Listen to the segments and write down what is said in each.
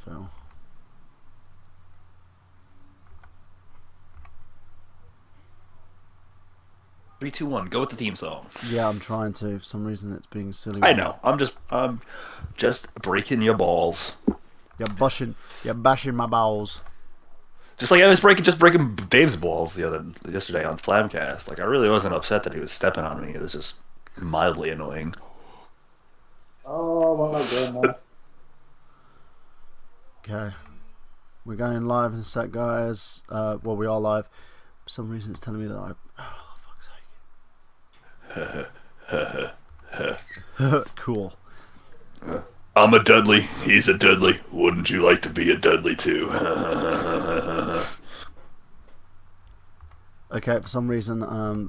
fail. Three, two, one. Go with the theme song. Yeah, I'm trying to. For some reason, it's being silly. I know. I'm just breaking your balls. You're bashing my balls. Just like I was breaking Dave's balls yesterday on Slamcast. Like I really wasn't upset that he was stepping on me. It was just mildly annoying. Oh my goodness. Okay. We're going live in a sec, guys. Well, we are live. For some reason, it's telling me that I... Oh, fuck's sake. Cool. I'm a Dudley. He's a Dudley. Wouldn't you like to be a Dudley too? Okay, for some reason,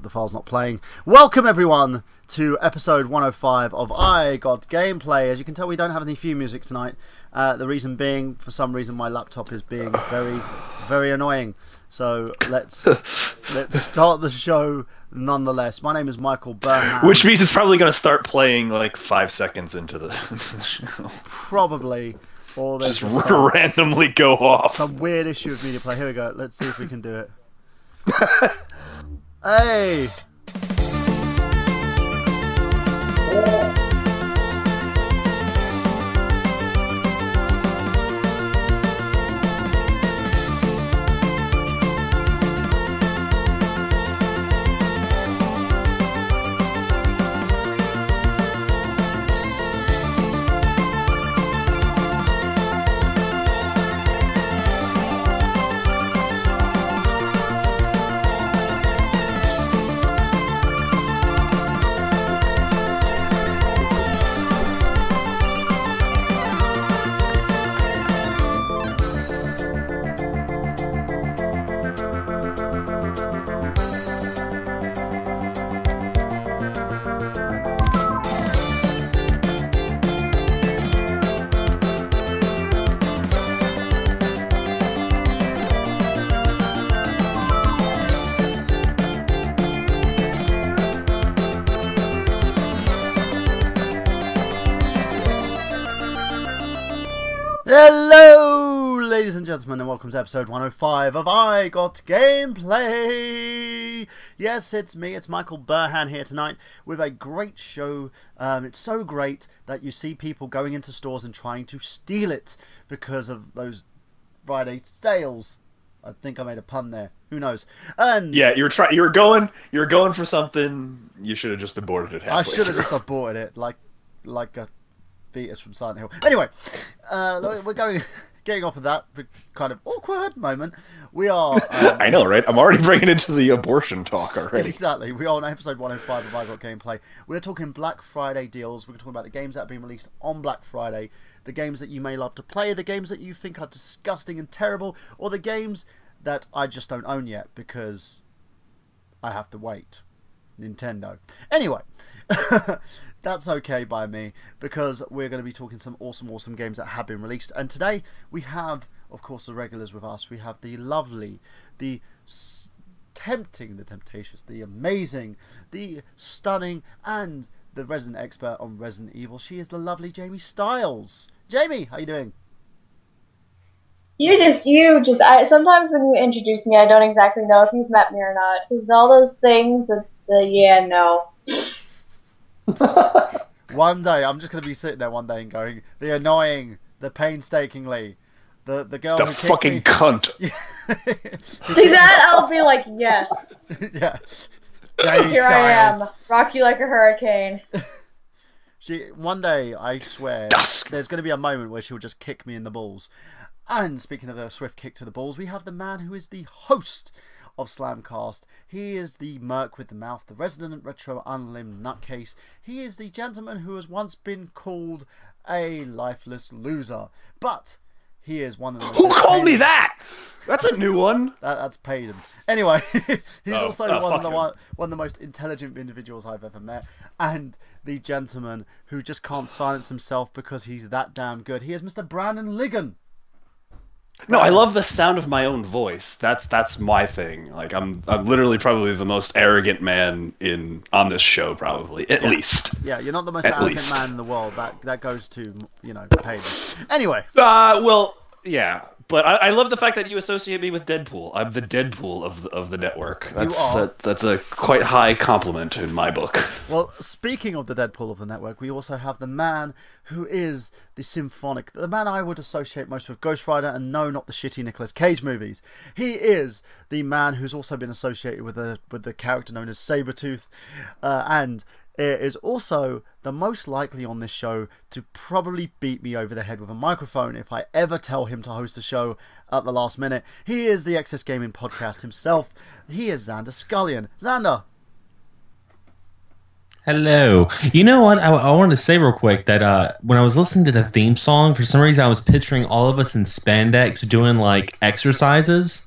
the file's not playing. Welcome, everyone, to episode 105 of I Got Gameplay. As you can tell, we don't have any theme music tonight. The reason being, for some reason, my laptop is being very, very annoying. So let's start the show nonetheless. My name is Michael Burhan. Which means it's probably going to start playing like 5 seconds into the show. Probably. Or there's just randomly go off. Some weird issue with media play. Here we go. Let's see if we can do it. Hey! Hello, ladies and gentlemen, and welcome to episode 105 of I Got Gameplay. Yes, it's me, it's Michael Burhan here tonight with a great show. It's so great that you see people going into stores and trying to steal it because of those Friday sales. I think I made a pun there. Who knows? And yeah, you were going for something. You should have just aborted it halfway I should have just aborted it, like a fetus from Silent Hill. Anyway, we're getting off of that kind of awkward moment. We are... I know, right? I'm already bringing it into the abortion talk already. Exactly. We are on episode 105 of I Got Gameplay. We're talking Black Friday deals. We're talking about the games that have been released on Black Friday, the games that you may love to play, the games that you think are disgusting and terrible, or the games that I just don't own yet because I have to wait. Nintendo. Anyway, that's okay by me because we're going to be talking some awesome games that have been released. And today we have, of course, the regulars with us. We have the lovely, the tempting, the temptatious, the amazing, the stunning, and the resident expert on Resident Evil. She is the lovely Jamie Stiles. Jamie, how you doing? Sometimes when you introduce me, I don't exactly know if you've met me or not. Because all those things, yeah, no. One day, I'm just going to be sitting there one day and going, the annoying, the painstakingly, the girl the who fucking me. Cunt. See that? I'll be like, yes. Yeah. Jamie Here Stiles. I am, rock you like a hurricane. One day, I swear, Dusk. there's going to be a moment where she'll just kick me in the balls. And speaking of a swift kick to the balls, we have the man who is the host of Slamcast. He is the merc with the mouth, the resident retro unlimmed nutcase. He is the gentleman who has once been called a lifeless loser. But he is one of the most... Who called me that? That's a new one. That's Payton. Anyway, he's also one of the most intelligent individuals I've ever met. And the gentleman who just can't silence himself because he's that damn good. He is Mr. Brandon Liggan. No, I love the sound of my own voice. That's my thing. Like I'm literally probably the most arrogant man on this show, probably at least. Yeah, you're not the most arrogant man in the world. That goes to Payton. Anyway. Well, Yeah, but I love the fact that you associate me with Deadpool. I'm the Deadpool of the network. That's a quite high compliment in my book. Well, speaking of the Deadpool of the network, we also have the man who is the man I would associate most with Ghost Rider, and no, not the shitty Nicolas Cage movies. He is the man who's also been associated with the character known as Sabretooth, and is also the most likely on this show to probably beat me over the head with a microphone if I ever tell him to host a show at the last minute. He is the Excess Gaming Podcast himself. He is Xander Skullion. Xander! Hello. You know what? I wanted to say real quick that when I was listening to the theme song, for some reason I was picturing all of us in spandex doing like exercises.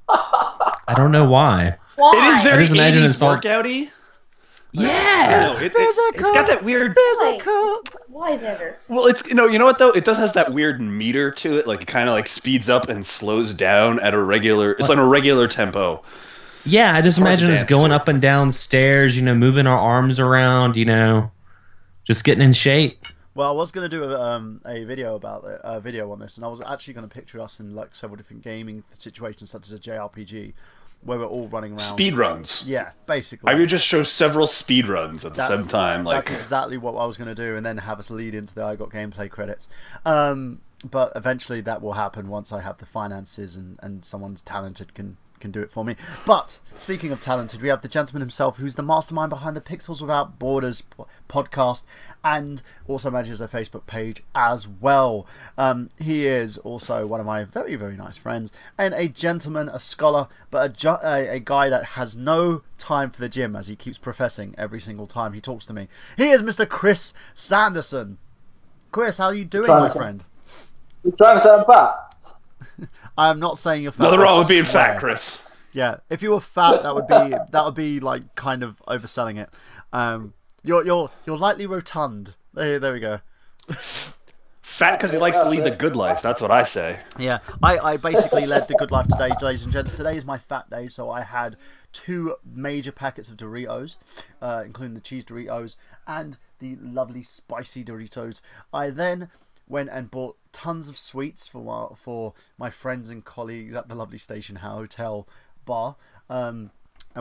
I don't know why. It is very 80s all... workouty. Yeah, it's got that weird. Why, Xander? Well, it's you know what though? It does has that weird meter to it. Like it kind of like speeds up and slows down at a regular. It's on a regular tempo. Yeah, I just imagine us going up and down stairs. You know, moving our arms around. You know, just getting in shape. Well, I was going to do a video about it, a video on this, and I was actually going to picture us in like several different gaming situations, such as a JRPG. Where we're all running around. Speed runs. Yeah, basically. I would just show several speed runs at the same time. That's exactly what I was going to do, and then have us lead into the I Got Gameplay credits. But eventually that will happen once I have the finances and someone's talented can do it for me. But speaking of talented, we have the gentleman himself who's the mastermind behind the Pixels Without Borders podcast and also manages a Facebook page as well. He is also one of my very, very nice friends and a gentleman, a scholar, but a guy that has no time for the gym, as he keeps professing every single time he talks to me. He is Mr. Chris Sanderson. Chris, how are you doing, my friend? You're trying to say I'm fat? I am not saying you're fat. Nothing wrong with being fat, Chris. Yeah, if you were fat, that would be like kind of overselling it. You're lightly rotund. There we go. Fat because he likes to lead the good life. That's what I say. Yeah, I basically led the good life today, ladies and gents. Today is my fat day, so I had 2 major packets of Doritos, including the cheese Doritos and the lovely spicy Doritos. I then went and bought tons of sweets for my friends and colleagues at the lovely Station Hotel bar, and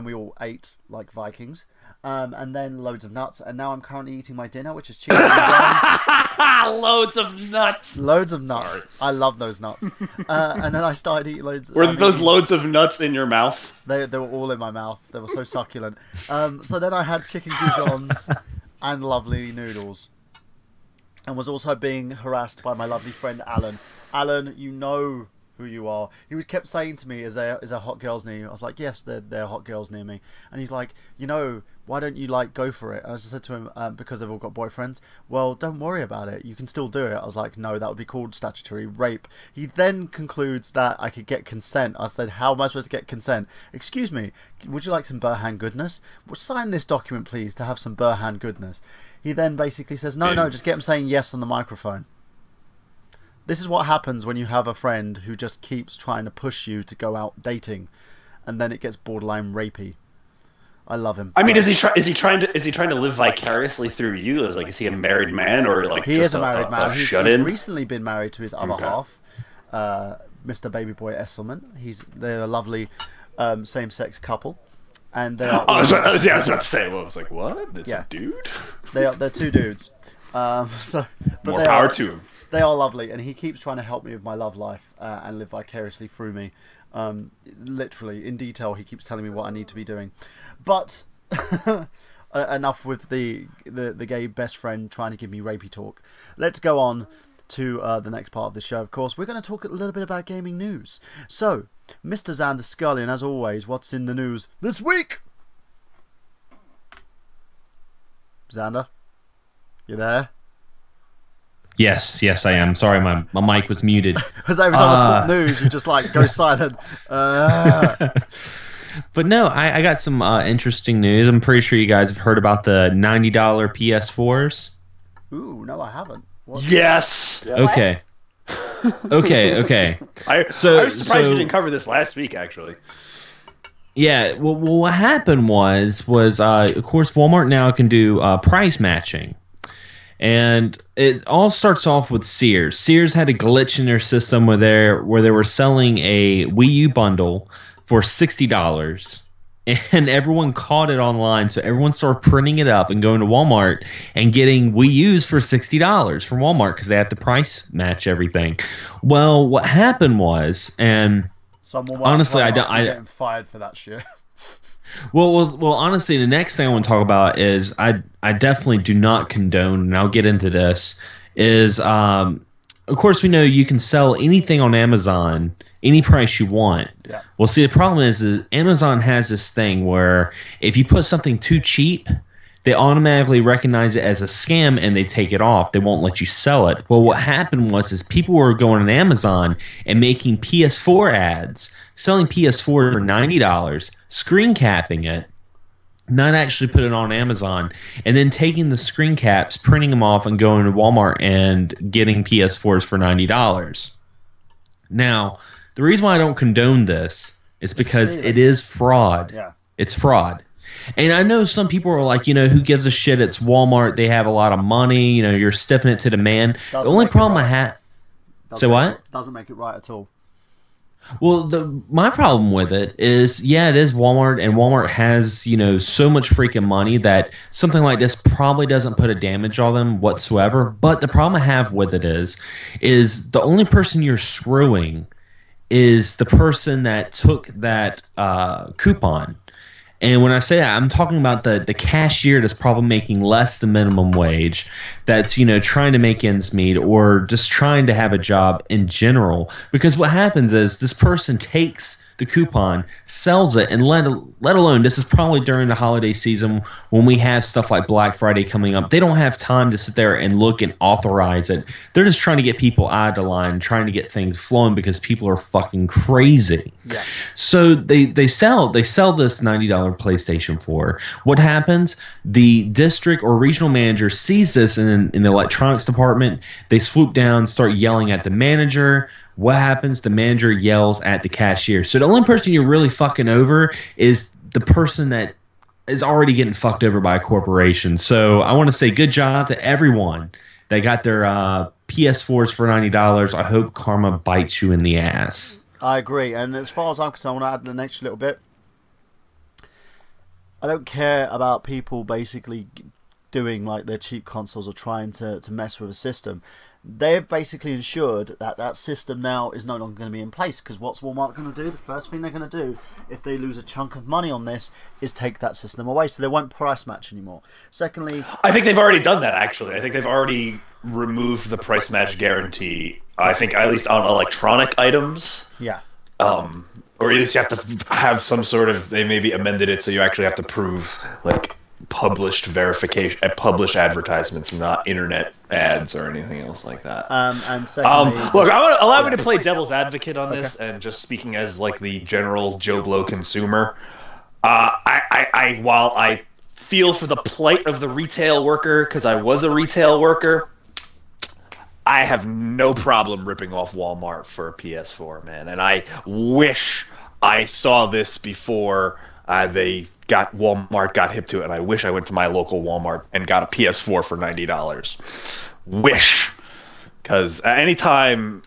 we all ate like Vikings, and then loads of nuts, and now I'm currently eating my dinner, which is chicken and jams. Loads of nuts. Loads of nuts. Sorry. I love those nuts. And then I started eating loads. Were those loads of nuts in your mouth? They were all in my mouth. They were so succulent. So then I had chicken goujons and lovely noodles. And was also being harassed by my lovely friend Alan. Alan, you know who you are. He kept saying to me, is there hot girls near you? I was like, yes, there are hot girls near me. And he's like, you know, why don't you like go for it? I just said to him, because they've all got boyfriends. Well, don't worry about it. You can still do it. I was like, no, that would be called statutory rape. He then concludes that I could get consent. I said, how am I supposed to get consent? Excuse me, would you like some Burhan goodness? Well, sign this document, please, to have some Burhan goodness. He then basically says, no, just get him saying yes on the microphone. This is what happens when you have a friend who just keeps trying to push you to go out dating, and then it gets borderline rapey. I love him. I mean, is he trying to live vicariously through you? Is he a married man or like? He is a married man. He's recently been married to his other half, Mr. Baby Boy Esselman. They're a lovely same-sex couple. And they are I was about to say, well, I was like, what? It's a dude? They're 2 dudes. But more power to him. They are lovely, and he keeps trying to help me with my love life and live vicariously through me. Literally, in detail, he keeps telling me what I need to be doing. But enough with the gay best friend trying to give me rapey talk. Let's go on to the next part of the show. Of course, we're going to talk a little bit about gaming news. So, Mr. Xander Skullion, as always, what's in the news this week? Xander, you there? Yes, I am. Sorry, my mic was muted. Because every time I talk news, you just like go silent. But no, I got some interesting news. I'm pretty sure you guys have heard about the $90 PS4s. Ooh, no, I haven't. Yes. Okay. Okay. I was surprised you didn't cover this last week, actually. Yeah, well, what happened was of course, Walmart now can do price matching. And it all starts off with Sears. Sears had a glitch in their system where they were selling a Wii U bundle for $60. And everyone caught it online, so everyone started printing it up and going to Walmart and getting Wii U's for $60 from Walmart because they had to price match everything. Well, what happened was, and Someone honestly, I getting fired for that shit. Well, honestly, the next thing I want to talk about is I definitely do not condone, and I'll get into this, is of course we know you can sell anything on Amazon any price you want. Yeah. Well, see, the problem is Amazon has this thing where if you put something too cheap, they automatically recognize it as a scam and they take it off. They won't let you sell it. Well, what happened was people were going on Amazon and making PS4 ads, selling PS4 for $90, screen capping it, not actually put it on Amazon, and then taking the screen caps, printing them off, and going to Walmart and getting PS4s for $90. Now, the reason why I don't condone this is because it is fraud. Yeah. It's fraud. And I know some people are like, who gives a shit? It's Walmart. They have a lot of money. You're stiffing it to the man. The only problem I have... So what? Doesn't make it right at all. Well, my problem with it is, it is Walmart, and Walmart has, so much freaking money that something like this probably doesn't put a damage on them whatsoever. But the problem I have with it is the only person you're screwing is the person that took that coupon. And when I say that, I'm talking about the cashier that's probably making less than minimum wage, that's, trying to make ends meet or just trying to have a job in general. Because what happens is this person takes the coupon, sells it, and let alone, this is probably during the holiday season when we have stuff like Black Friday coming up. They don't have time to sit there and look and authorize it. They're just trying to get people out of the line, trying to get things flowing because people are fucking crazy. Yeah. So they sell this $90 PlayStation 4. What happens? The district or regional manager sees this in the electronics department. They swoop down, start yelling at the manager. What happens? The manager yells at the cashier. So the only person you're really fucking over is the person that is already getting fucked over by a corporation. So I want to say good job to everyone that got their PS4s for $90. I hope karma bites you in the ass. I agree. And as far as I'm concerned, I want to add an extra little bit. I don't care about people basically doing like their cheap consoles or trying to mess with a system. They've basically ensured that system now is no longer going to be in place, because what's Walmart going to do? The first thing they're going to do if they lose a chunk of money on this is take that system away, so they won't price match anymore. Secondly, I think they've already done that, actually. I think they've already removed the price match guarantee, I think, at least on electronic items. Yeah. Or at least you have to have some sort of, they maybe amended it so you actually have to prove like published verification, published advertisements, not internet ads or anything else like that. And secondly, look, allow me to play devil's advocate on this, and just speaking as like the general Joe Blow consumer. While I feel for the plight of the retail worker, because I was a retail worker, I have no problem ripping off Walmart for a PS4, man. And I wish I saw this before Walmart got hip to it, and I wish I went to my local Walmart and got a PS4 for $90. Wish. Because anytime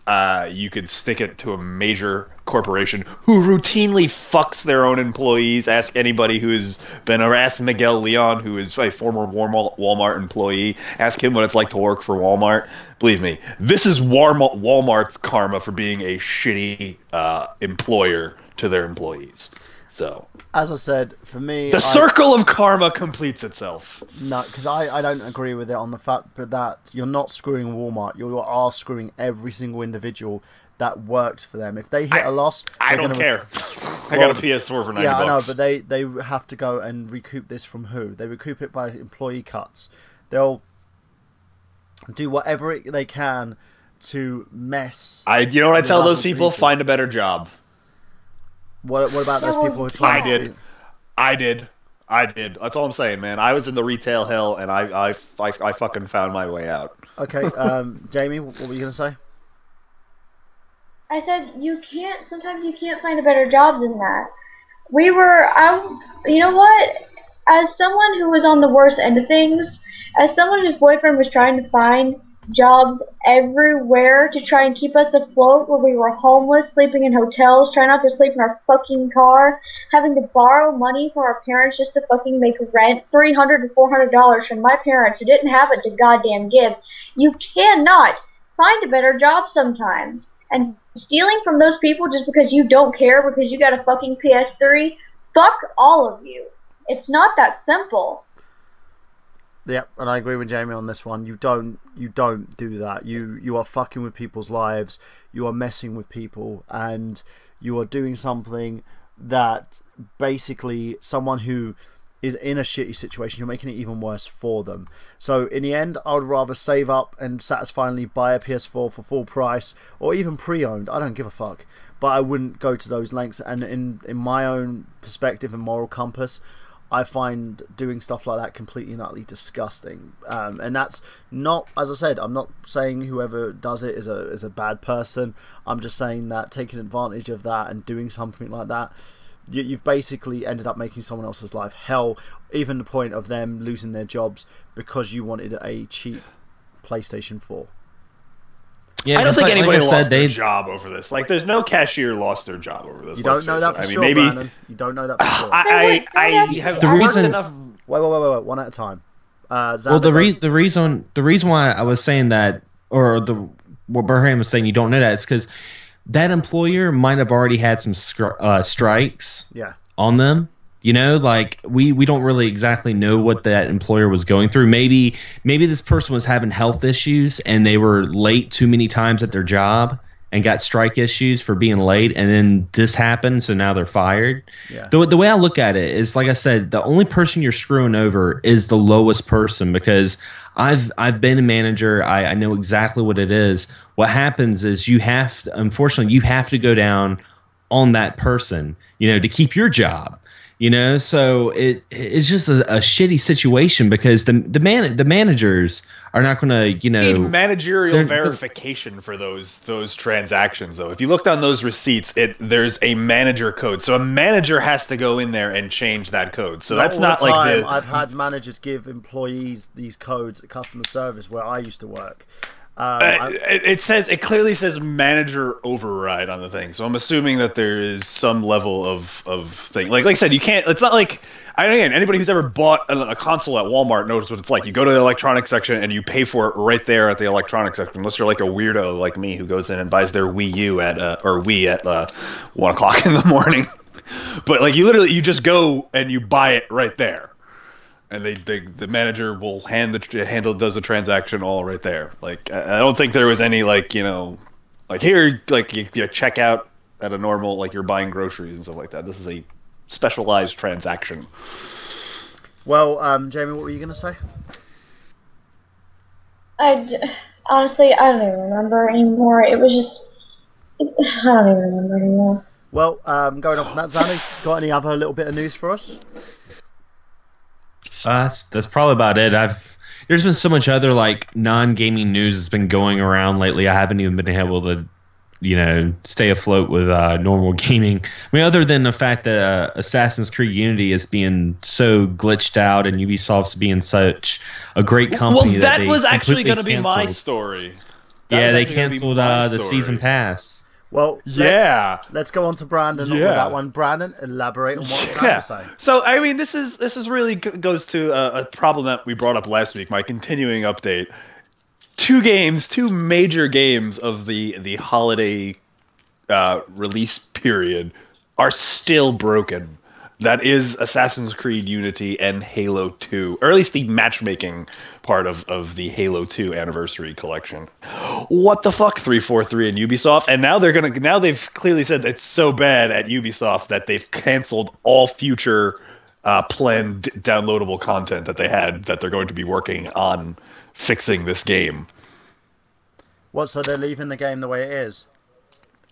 you could stick it to a major corporation who routinely fucks their own employees, ask anybody who's been, or ask Miguel Leon, who is a former Walmart employee, ask him what it's like to work for Walmart. Believe me, this is Walmart's karma for being a shitty employer to their employees. So, as I said, for me, the circle of karma completes itself. No, because I don't agree with it on the fact that you're not screwing Walmart. You are screwing every single individual that works for them. If they hit a loss, I don't care. I got a PS4 for $90. Yeah, I know, but they have to go and recoup this from who? They recoup it by employee cuts. They'll do whatever they can to mess. You know what I tell those people? Find a better job. What about those people who try? I did. That's all I'm saying, man. I was in the retail hell, and I fucking found my way out. Okay, Jamie, what were you gonna say? I said sometimes you can't find a better job than that. You know what? As someone who was on the worst end of things, As someone whose boyfriend was trying to find jobs everywhere to try and keep us afloat when we were homeless, sleeping in hotels, trying not to sleep in our fucking car, having to borrow money from our parents just to fucking make rent, $300 to $400 from my parents who didn't have it to goddamn give. You cannot find a better job sometimes. And stealing from those people just because you don't care because you got a fucking PS3, fuck all of you. It's not that simple. Yeah, and I agree with Jamie on this one. You don't do that. You are fucking with people's lives. You are messing with people, and you are doing something that basically someone who is in a shitty situation, you're making it even worse for them. So in the end, I would rather save up and satisfyingly buy a PS4 for full price, or even pre-owned. I don't give a fuck. But I wouldn't go to those lengths. And in my own perspective and moral compass, I find doing stuff like that completely and utterly disgusting. And that's not, as I said, I'm not saying whoever does it is a bad person. I'm just saying that taking advantage of that and doing something like that, you've basically ended up making someone else's life hell, even the point of them losing their jobs because you wanted a cheap PlayStation 4. Yeah, I don't think anybody I said, lost their job over this. Like, there's no cashier lost their job over this. You don't know that for sure, maybe Brandon. You don't know that for sure. I have The worked reason- enough. Wait, one at a time. Xander, Well, the reason why I was saying that, or what Burhan was saying, you don't know that, it's because that employer might have already had some strikes Yeah. on them. You know, like we don't really exactly know what that employer was going through. Maybe this person was having health issues and they were late too many times at their job and got strike issues for being late, and then this happened, so now they're fired. Yeah. The way I look at it is, like I said, the only person you're screwing over is the lowest person, because I've been a manager. I know exactly what it is. What happens is unfortunately, you have to go down on that person, to keep your job. So it's just a shitty situation, because the managers are not going to, Need managerial verification for those transactions, though. If you looked on those receipts, there's a manager code, so a manager has to go in there and change that code. So that's not like I've had managers give employees these codes at customer service where I used to work. It clearly says manager override on the thing, so I'm assuming that there is some level of thing. Like I said, you can't. It's not like anybody who's ever bought a console at Walmart knows what it's like. You go to the electronics section and you pay for it right there at the electronics section, unless you're like a weirdo like me who goes in and buys their Wii U at 1 o'clock in the morning. But like you just go and you buy it right there. And the manager will does the transaction all right there. Like, I don't think there was any like here, like you check out at a normal, like you're buying groceries and stuff like that. This is a specialized transaction. Well, Jamie, what were you going to say? Honestly, I don't even remember anymore. It was just, I don't even remember anymore. Well, going on from that, Xander, got any other little bit of news for us? That's probably about it. There's been so much other like non-gaming news that's been going around lately. I haven't even been able to, stay afloat with normal gaming. I mean, other than the fact that Assassin's Creed Unity is being so glitched out and Ubisoft's being such a great company. Well, that was actually going to be my story. They canceled the season pass. Well, let's go on to Brandon with that one. Brandon, elaborate on what you're trying to say. So, I mean, this is really goes to a problem that we brought up last week. My continuing update: two major games of the holiday release period are still broken. That is Assassin's Creed Unity and Halo 2, or at least the matchmaking part of the Halo 2 anniversary collection. What the fuck, 343 and Ubisoft? And now they've clearly said it's so bad at Ubisoft that they've canceled all future planned downloadable content that they had, that they're going to be working on fixing this game. What, so they're leaving the game the way it is?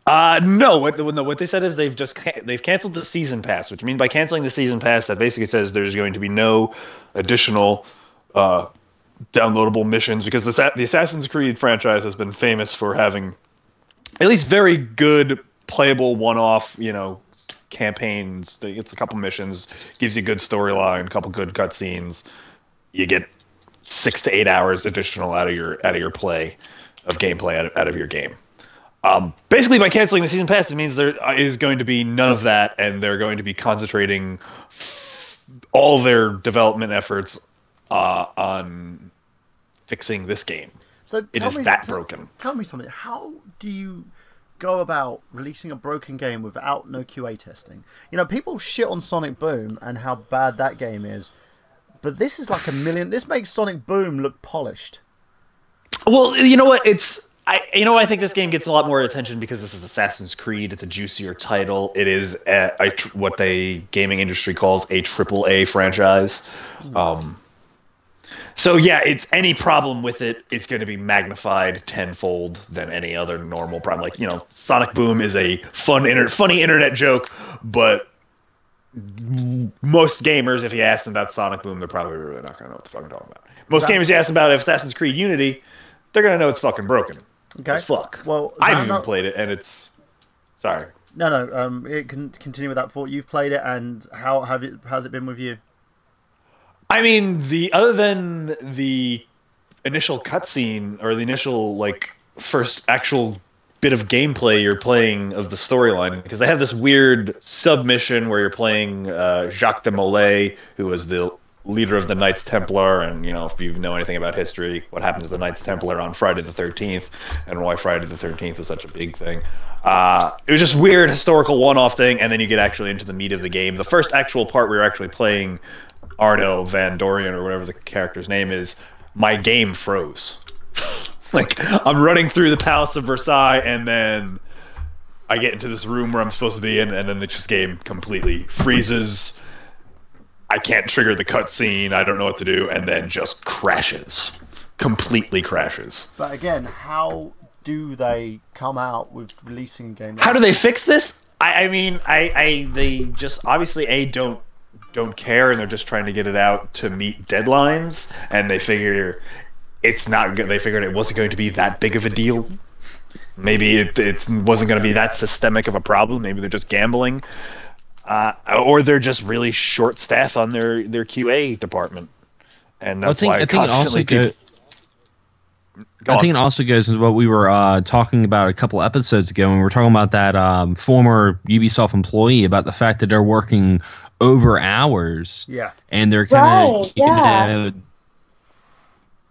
No. What they said is they've canceled the season pass, which means by canceling the season pass, that basically says there's going to be no additional downloadable missions, because the Assassin's Creed franchise has been famous for having at least very good playable one-off, campaigns. It's a couple missions, gives you a good storyline, a couple good cutscenes. You get 6 to 8 hours additional out of your gameplay out of your game. Basically, by canceling the season pass, it means there is going to be none of that, and they're going to be concentrating all their development efforts on fixing this game. So it is broken. Tell me something. How do you go about releasing a broken game without no QA testing? You know, people shit on Sonic Boom and how bad that game is, but this is like this makes Sonic Boom look polished. Well, you know what? I think this game gets a lot more attention because this is Assassin's Creed. It's a juicier title. It is what the gaming industry calls a AAA franchise. So yeah, it's any problem with it, it's going to be magnified tenfold than any other normal problem. Like, you know, Sonic Boom is a funny internet joke, but most gamers, if you ask them about Sonic Boom, they're probably really not going to know what the fuck I'm talking about. Most gamers you ask about Assassin's Creed Unity, they're going to know it's fucking broken. Okay. As fuck. Well, I haven't even played it, and it's... Sorry. No. It can continue with that thought. You've played it, and how's it been with you? I mean, other than the initial cutscene or the initial first actual bit of gameplay you're playing of the storyline, because they have this weird submission where you're playing Jacques de Molay, who was the leader of the Knights Templar, and you know, if you know anything about history, what happened to the Knights Templar on Friday the 13th, and why Friday the 13th is such a big thing. It was just weird historical one-off thing, and then you get actually into the meat of the game. The first actual part where you're actually playing Arno Van Dorian, or whatever the character's name is, my game froze. I'm running through the Palace of Versailles, and then I get into this room where I'm supposed to be in, and then the game completely freezes. I can't trigger the cutscene, I don't know what to do, and then just crashes. Completely crashes. But again, how do they come out with releasing a game like How do they fix this? I mean, they just obviously don't care, and they're just trying to get it out to meet deadlines, and they figure it's not good. They figured it wasn't going to be that big of a deal. Maybe it wasn't going to be that systemic of a problem. Maybe they're just gambling, or they're just really short staff on their QA department, and that's why I think it also goes into what we were talking about a couple episodes ago when we were talking about that former Ubisoft employee, about the fact that they're working over hours. Yeah. And they're kind of,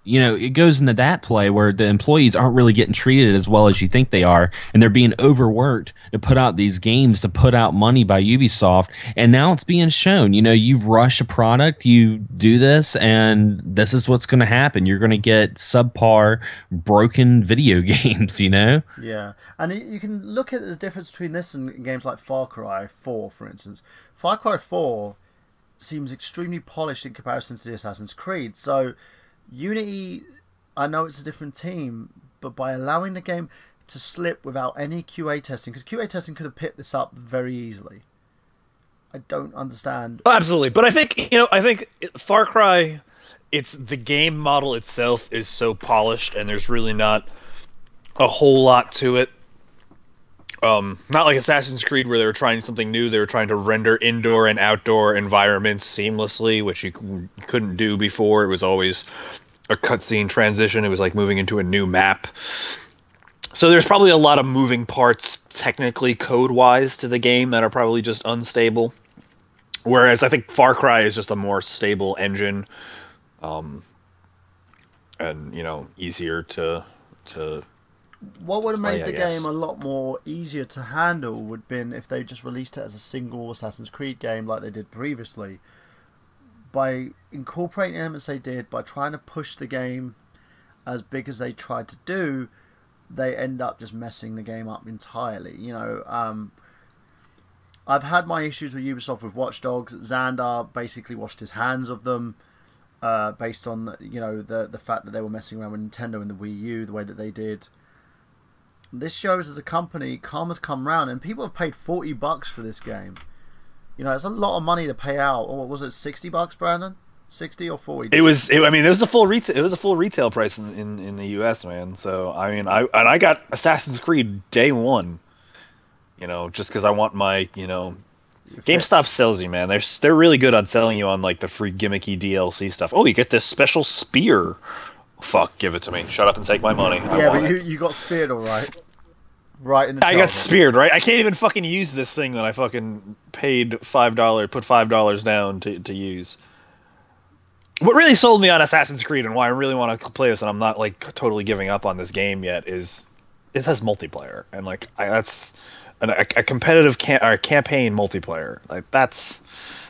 it goes into that play where the employees aren't really getting treated as well as you think they are, and they're being overworked to put out these games, to put out money by Ubisoft, and now it's being shown. You rush a product, you do this, and this is what's going to happen. You're going to get subpar, broken video games, Yeah, and you can look at the difference between this and games like Far Cry 4, for instance. Far Cry 4 seems extremely polished in comparison to the Assassin's Creed, so Unity, I know it's a different team, but by allowing the game to slip without any QA testing, because QA testing could have picked this up very easily. I don't understand. Oh, absolutely, but I think Far Cry, it's the game model itself is so polished, and there's really not a whole lot to it. Not like Assassin's Creed, where they were trying something new. They were trying to render indoor and outdoor environments seamlessly, which you couldn't do before. It was always a cutscene transition. It was like moving into a new map. So there's probably a lot of moving parts, technically, code-wise, to the game that are probably just unstable. Whereas I think Far Cry is just a more stable engine, and easier to. What would have made the game a lot more easier to handle would have been if they just released it as a single Assassin's Creed game like they did previously. By incorporating elements they did, by trying to push the game as big as they tried to do, they end up just messing the game up entirely. I've had my issues with Ubisoft with Watch Dogs. Xander basically washed his hands of them based on the fact that they were messing around with Nintendo and the Wii U the way that they did. This shows as a company, karma's come round, and people have paid $40 for this game. It's a lot of money to pay out. Or what was it, $60, Brandon? 60 or 40? It was a full retail. It was a full retail price in the US, man. So I got Assassin's Creed day one. Just because I want my GameStop sells you, man. They're really good on selling you on like the free gimmicky DLC stuff. Oh, you get this special spear. Fuck, give it to me. Shut up and take my money. Yeah, but you got speared, all right. Right in the. I got speared, right? I can't even fucking use this thing that I fucking paid $5, put $5 down to use. What really sold me on Assassin's Creed and why I really want to play this, and I'm not like totally giving up on this game yet, is it has multiplayer, and like that's a competitive campaign multiplayer. Like that's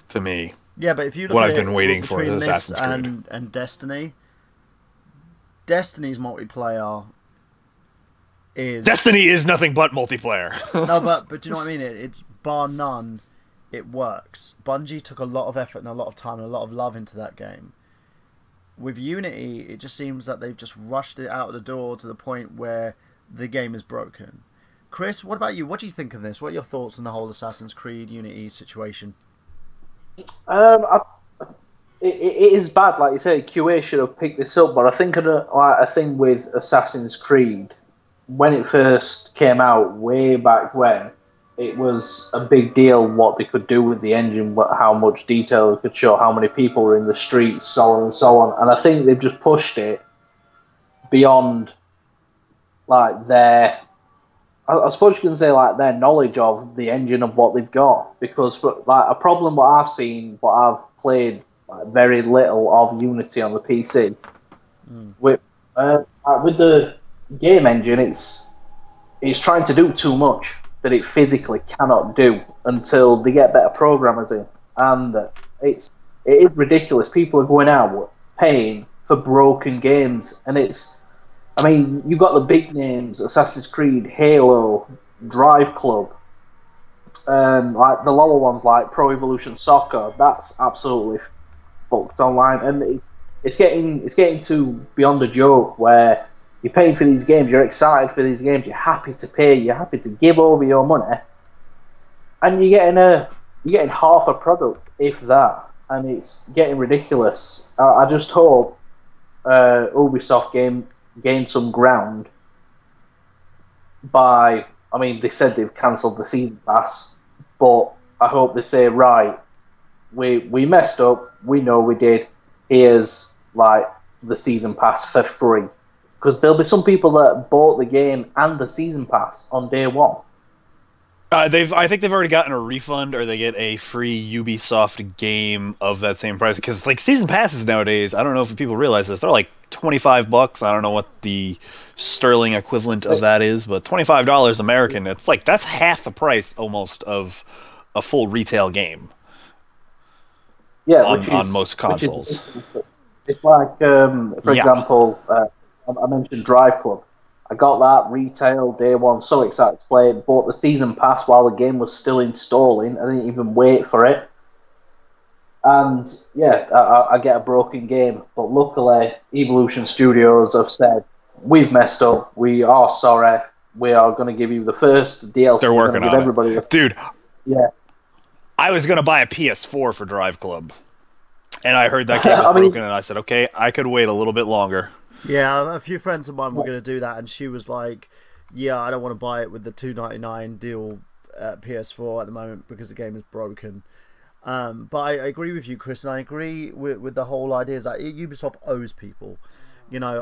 to me. Yeah, but if you look what at I've been waiting for between is this Assassin's Creed and Destiny's multiplayer is Destiny is nothing but multiplayer. No, but do you know what I mean? It's bar none. It works. Bungie took a lot of effort and a lot of time and a lot of love into that game. With Unity, it just seems that they've just rushed it out of the door to the point where the game is broken. Chris, what about you? What do you think of this? What are your thoughts on the whole Assassin's Creed Unity situation? It is bad, like you say. QA should have picked this up, but I think a thing with Assassin's Creed, when it first came out way back when, it was a big deal what they could do with the engine, how much detail it could show, how many people were in the streets, so on and so on. And I think they've just pushed it beyond like their, I suppose you can say like their knowledge of the engine of what they've got. Because like a problem what I've seen, what I've played like, very little of Unity on the PC. With the game engine, it's trying to do too much that it physically cannot do until they get better programmers in, and it is ridiculous. People are going out paying for broken games, and I mean, you got the big names: Assassin's Creed, Halo, Drive Club, and like the lower ones like Pro Evolution Soccer. That's absolutely fucked online, and it's getting to beyond a joke where you're paying for these games, you're excited for these games, you're happy to pay, you're happy to give over your money, and you're getting half a product, if that, and it's getting ridiculous. I just hope Ubisoft gained some ground by, I mean, they said they've cancelled the season pass, but I hope they say, right, we messed up, we know we did, here's like the season pass for free. Because there'll be some people that bought the game and the season pass on day one. I think they've already gotten a refund, or they get a free Ubisoft game of that same price. Because like season passes nowadays, I don't know if people realize this, they're like $25. I don't know what the sterling equivalent of that is, but $25 American. It's like that's half the price almost of a full retail game. Yeah, on most consoles. It's like, for example. I mentioned Drive Club. I got that retail day one, so excited to play it. Bought the season pass while the game was still installing. I didn't even wait for it. And yeah, I get a broken game. But luckily, Evolution Studios have said, we've messed up. We are sorry. We are going to give you the first DLC. They're working on everybody it. Dude, yeah. I was going to buy a PS4 for Drive Club. And I heard that game was broken, and I said, okay, I could wait a little bit longer. Yeah, a few friends of mine were going to do that, and she was like, yeah, I don't want to buy it with the $2.99 deal at PS4 at the moment because the game is broken. But I agree with you, Chris, and I agree with the whole idea is that Ubisoft owes people. You know,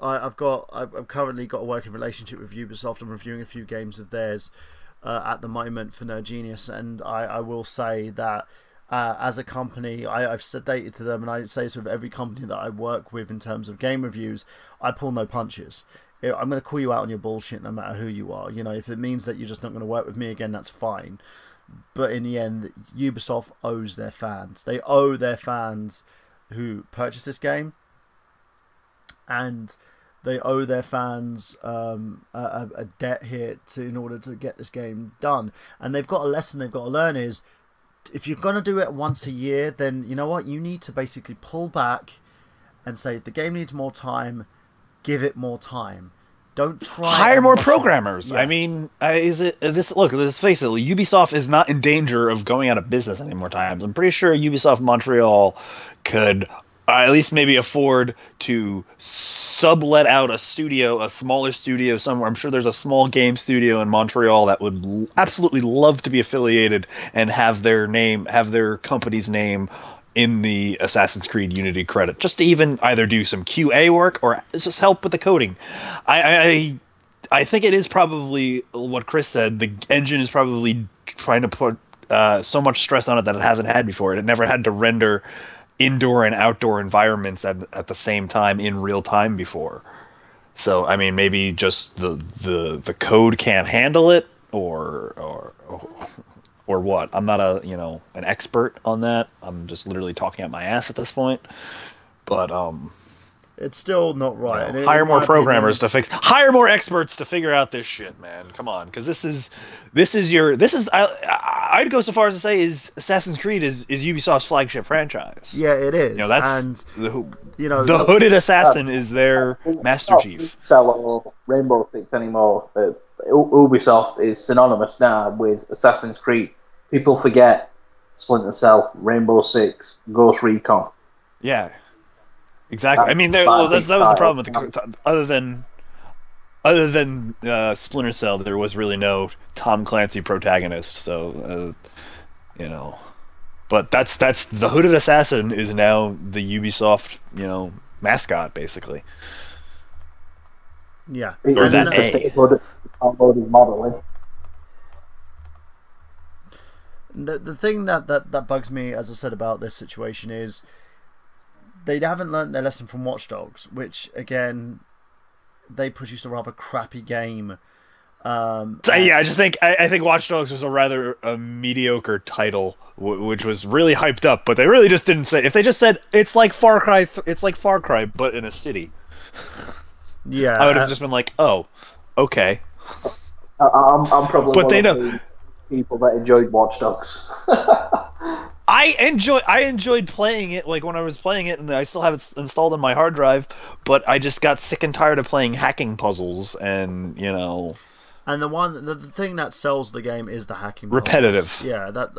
I've currently got a working relationship with Ubisoft. I'm reviewing a few games of theirs at the moment for Nerd Genius, and I will say that as a company, I've stated to them, and I say this with every company that I work with in terms of game reviews, I pull no punches. I'm going to call you out on your bullshit no matter who you are. You know, if it means that you're just not going to work with me again, that's fine. But in the end, Ubisoft owes their fans. They owe their fans who purchased this game, and they owe their fans a debt here in order to get this game done. And they've got a lesson they've got to learn is, if you're going to do it once a year, then you know what? You need to basically pull back and say, if the game needs more time, give it more time. Don't try hire more programmers. Yeah. I mean, is it this? Look, let's face it. Ubisoft is not in danger of going out of business any more times. I'm pretty sure Ubisoft Montreal could at least maybe afford to sublet out a studio, a smaller studio somewhere. I'm sure there's a small game studio in Montreal that would absolutely love to be affiliated and have their name, have their company's name in the Assassin's Creed Unity credit, just to even either do some QA work or just help with the coding. I think it is probably what Chris said. The engine is probably trying to put so much stress on it that it hasn't had before. It never had to render indoor and outdoor environments at the same time in real time before. So I mean, maybe just the code can't handle it, or what? I'm not an expert on that. I'm just literally talking out my ass at this point. But it's still not right. You know, hire more programmers to fix. Hire more experts to figure out this shit, man. Come on, because I'd go so far as to say is Assassin's Creed is Ubisoft's flagship franchise. Yeah, it is. You know, that's and the hooded assassin is their Master Chief. Sell Rainbow Six anymore. Ubisoft is synonymous now with Assassin's Creed. People forget Splinter Cell, Rainbow Six, Ghost Recon. Yeah. Exactly. I mean, that was the problem with the other than Splinter Cell. There was really no Tom Clancy protagonist, so But that's the hooded assassin is now the Ubisoft mascot basically. Yeah, or that's modeling. The thing that bugs me, as I said, about this situation is they haven't learned their lesson from Watch Dogs, which again they produced a rather crappy game. I think Watch Dogs was a rather mediocre title, which was really hyped up, but they really just didn't say. If they just said it's like Far Cry, but in a city. Yeah, I would have just been like, oh, okay. I'm probably but one they of know the people that enjoyed Watch Dogs. I enjoyed playing it, like when I was playing it, and I still have it installed on my hard drive, but I just got sick and tired of playing hacking puzzles, and And the thing that sells the game is the hacking puzzles. Repetitive. Yeah, that's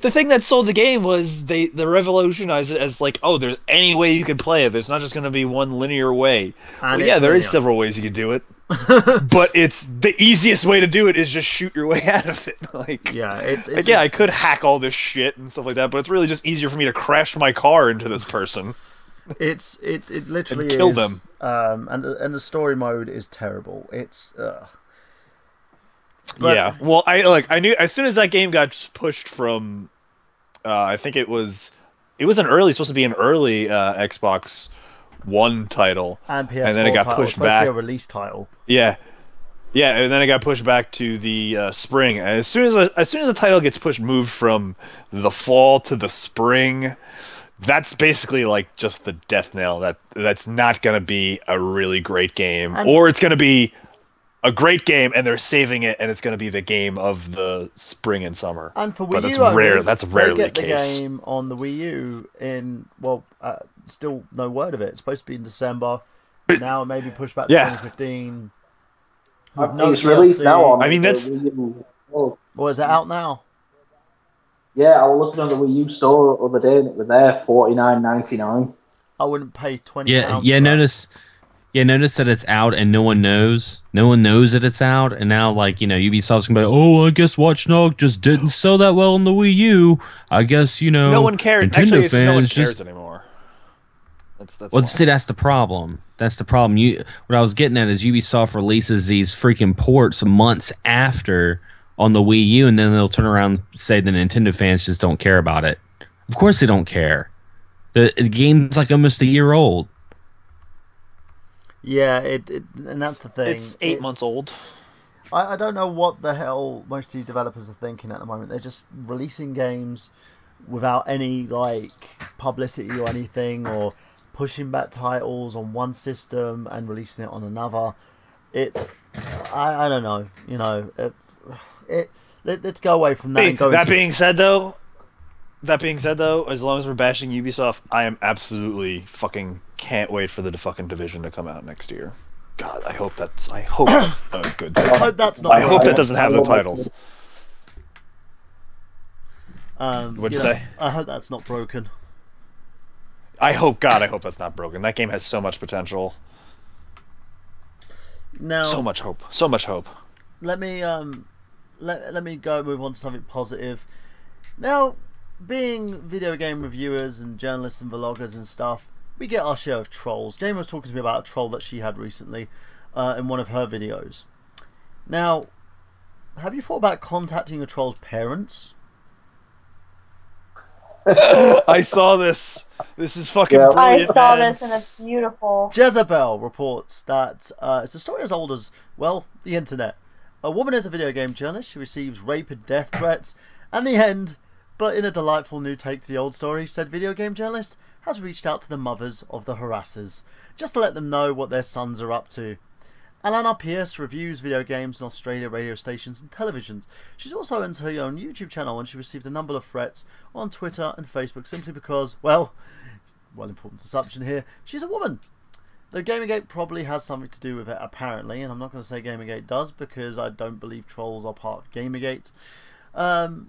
the thing that sold the game was they revolutionized it as like, oh, there's any way you can play it. There's not just going to be one linear way. And there is several ways you can do it. But it's the easiest way to do it is just shoot your way out of it. I could hack all this shit and stuff like that, but it's really just easier for me to crash my car into this person. It literally and kill them. And the story mode is terrible. It's yeah. Well, I knew as soon as that game got pushed from, I think it was supposed to be an early Xbox One title, and PS4 and then it got pushed back. To be a release title. Yeah, and then it got pushed back to the spring. And as soon as the title gets moved from the fall to the spring, that's basically like just the death knell. That's not going to be a really great game, or it's going to be a great game and they're saving it, and it's going to be the game of the spring and summer. And for Wii but U that's owners, rare. That's rarely they get the case. The game on the Wii U in still no word of it. It's supposed to be in December. Now it may be pushed back to 2015. It's released now on. I mean, that's. Wii U. Well, is it out now? Yeah, I was looking on the Wii U store the other day, and it was there, $49.99. I wouldn't pay £20. Notice that it's out and no one knows. No one knows that it's out, and now Ubisoft's gonna be like, oh, I guess Watch Dogs just didn't sell that well on the Wii U. I guess no one cares. Nintendo Actually, fans no one cares anymore. That's the problem. That's the problem. What I was getting at is Ubisoft releases these freaking ports months after on the Wii U, and then they'll turn around and say the Nintendo fans just don't care about it. Of course they don't care. The game's like almost a year old. Yeah, and that's the thing. It's 8 months old. I don't know what the hell most of these developers are thinking at the moment. They're just releasing games without any publicity or anything, or pushing back titles on one system and releasing it on another. I don't know. Let's go away from that. And go that being said, though, as long as we're bashing Ubisoft, I am absolutely fucking can't wait for the fucking Division to come out next year. God, I hope that's a good thing. I hope that's not. I hope that doesn't have the titles. What'd you say? I hope that's not broken. I hope that's not broken. That game has so much potential. Now, So much hope. So much hope. let me let me go move on to something positive. Now, being video game reviewers and journalists and vloggers and stuff, we get our share of trolls. Jamie was talking to me about a troll that she had recently in one of her videos. Now, have you thought about contacting your troll's parents? I saw this. This is fucking Yeah. I brilliant, saw man. this and it's beautiful. Jezebel reports that it's a story as old as, well, the internet. A woman is a video game journalist. She receives rape and death threats. And the end, but in a delightful new take to the old story, said video game journalist has reached out to the mothers of the harassers, just to let them know what their sons are up to. Alana Pierce reviews video games in Australia radio stations and televisions. She's also into her own YouTube channel, and she received a number of threats on Twitter and Facebook simply because, well, important assumption here, she's a woman. Though Gamergate probably has something to do with it, apparently, and I'm not going to say Gamergate does because I don't believe trolls are part of Gamergate.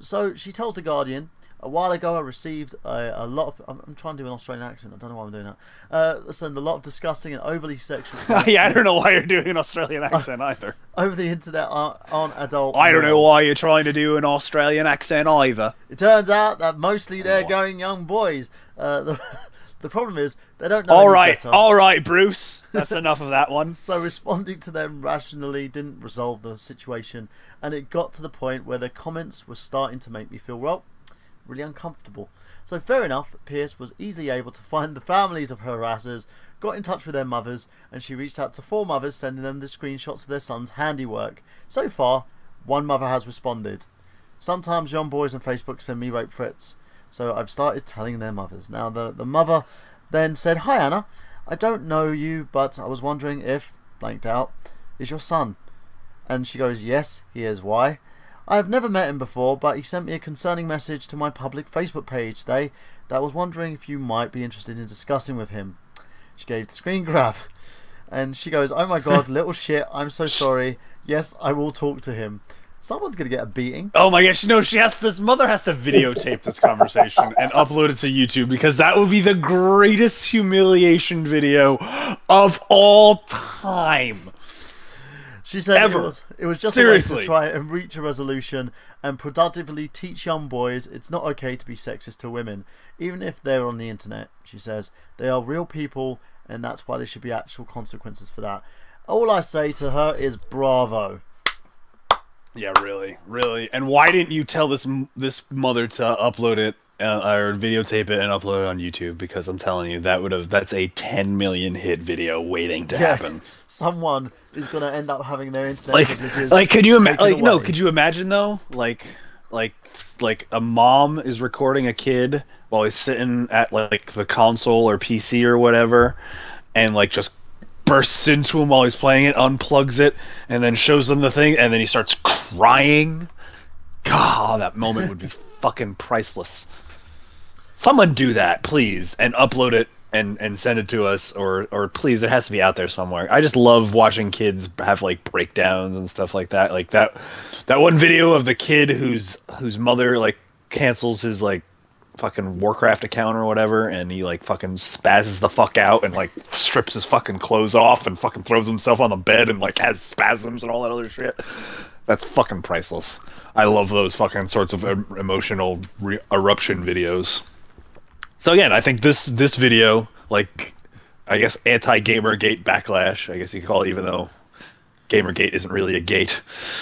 So she tells The Guardian, a while ago I received a lot of... I'm trying to do an Australian accent, I don't know why I'm doing that. Listen, a lot of disgusting and overly sexual... Yeah, I don't know why you're doing an Australian accent either. over the internet on adult... I don't know males. why you're trying to do an Australian accent either. It turns out that mostly they're going young boys. The problem is they don't know any better. All right, Bruce. That's enough of that one. So responding to them rationally didn't resolve the situation, and it got to the point where their comments were starting to make me feel, well, really uncomfortable. So fair enough, Pierce was easily able to find the families of her harassers, got in touch with their mothers, and she reached out to 4 mothers, sending them the screenshots of their son's handiwork. So far, 1 mother has responded. Sometimes young boys on Facebook send me rape threats, so I've started telling their mothers. Now the mother then said, "Hi Anna, I don't know you, but I was wondering if, blanked out, is your son?" And she goes, "Yes, he is. Why?" "I have never met him before, but he sent me a concerning message to my public Facebook page today that I was wondering if you might be interested in discussing with him." She gave the screen grab, and she goes, "Oh my god, little shit, I'm so sorry. Yes, I will talk to him." Someone's gonna get a beating. Oh my gosh, no, this mother has to videotape this conversation and upload it to YouTube because that would be the greatest humiliation video of all time. She said Ever. it was just a Seriously. way to try and reach a resolution and productively teach young boys it's not okay to be sexist to women, even if they're on the internet. She says they are real people and that's why there should be actual consequences for that. All I say to her is bravo. Yeah, really. And why didn't you tell this mother to upload it or videotape it and upload it on YouTube? Because I'm telling you, that's a 10 million hit video waiting to happen. Someone is going to end up having their internet privileges could you taken away. could you imagine though, like a mom is recording a kid while he's sitting at like the console or PC or whatever, and like just bursts into him while he's playing it, unplugs it, and then shows them the thing, and then he starts crying. God, that moment would be fucking priceless. Someone do that, please, and upload it and send it to us, or please, it has to be out there somewhere. I just love watching kids have like breakdowns and stuff like that. Like that one video of the kid whose mother like cancels his like fucking Warcraft account or whatever, and he like fucking spazzes the fuck out and like strips his fucking clothes off and fucking throws himself on the bed and like has spasms and all that other shit. That's fucking priceless. I love those fucking sorts of emotional eruption videos. So again, I think this video, like, I guess anti-Gamergate backlash, I guess you could call it, even though Gamergate isn't really a gate.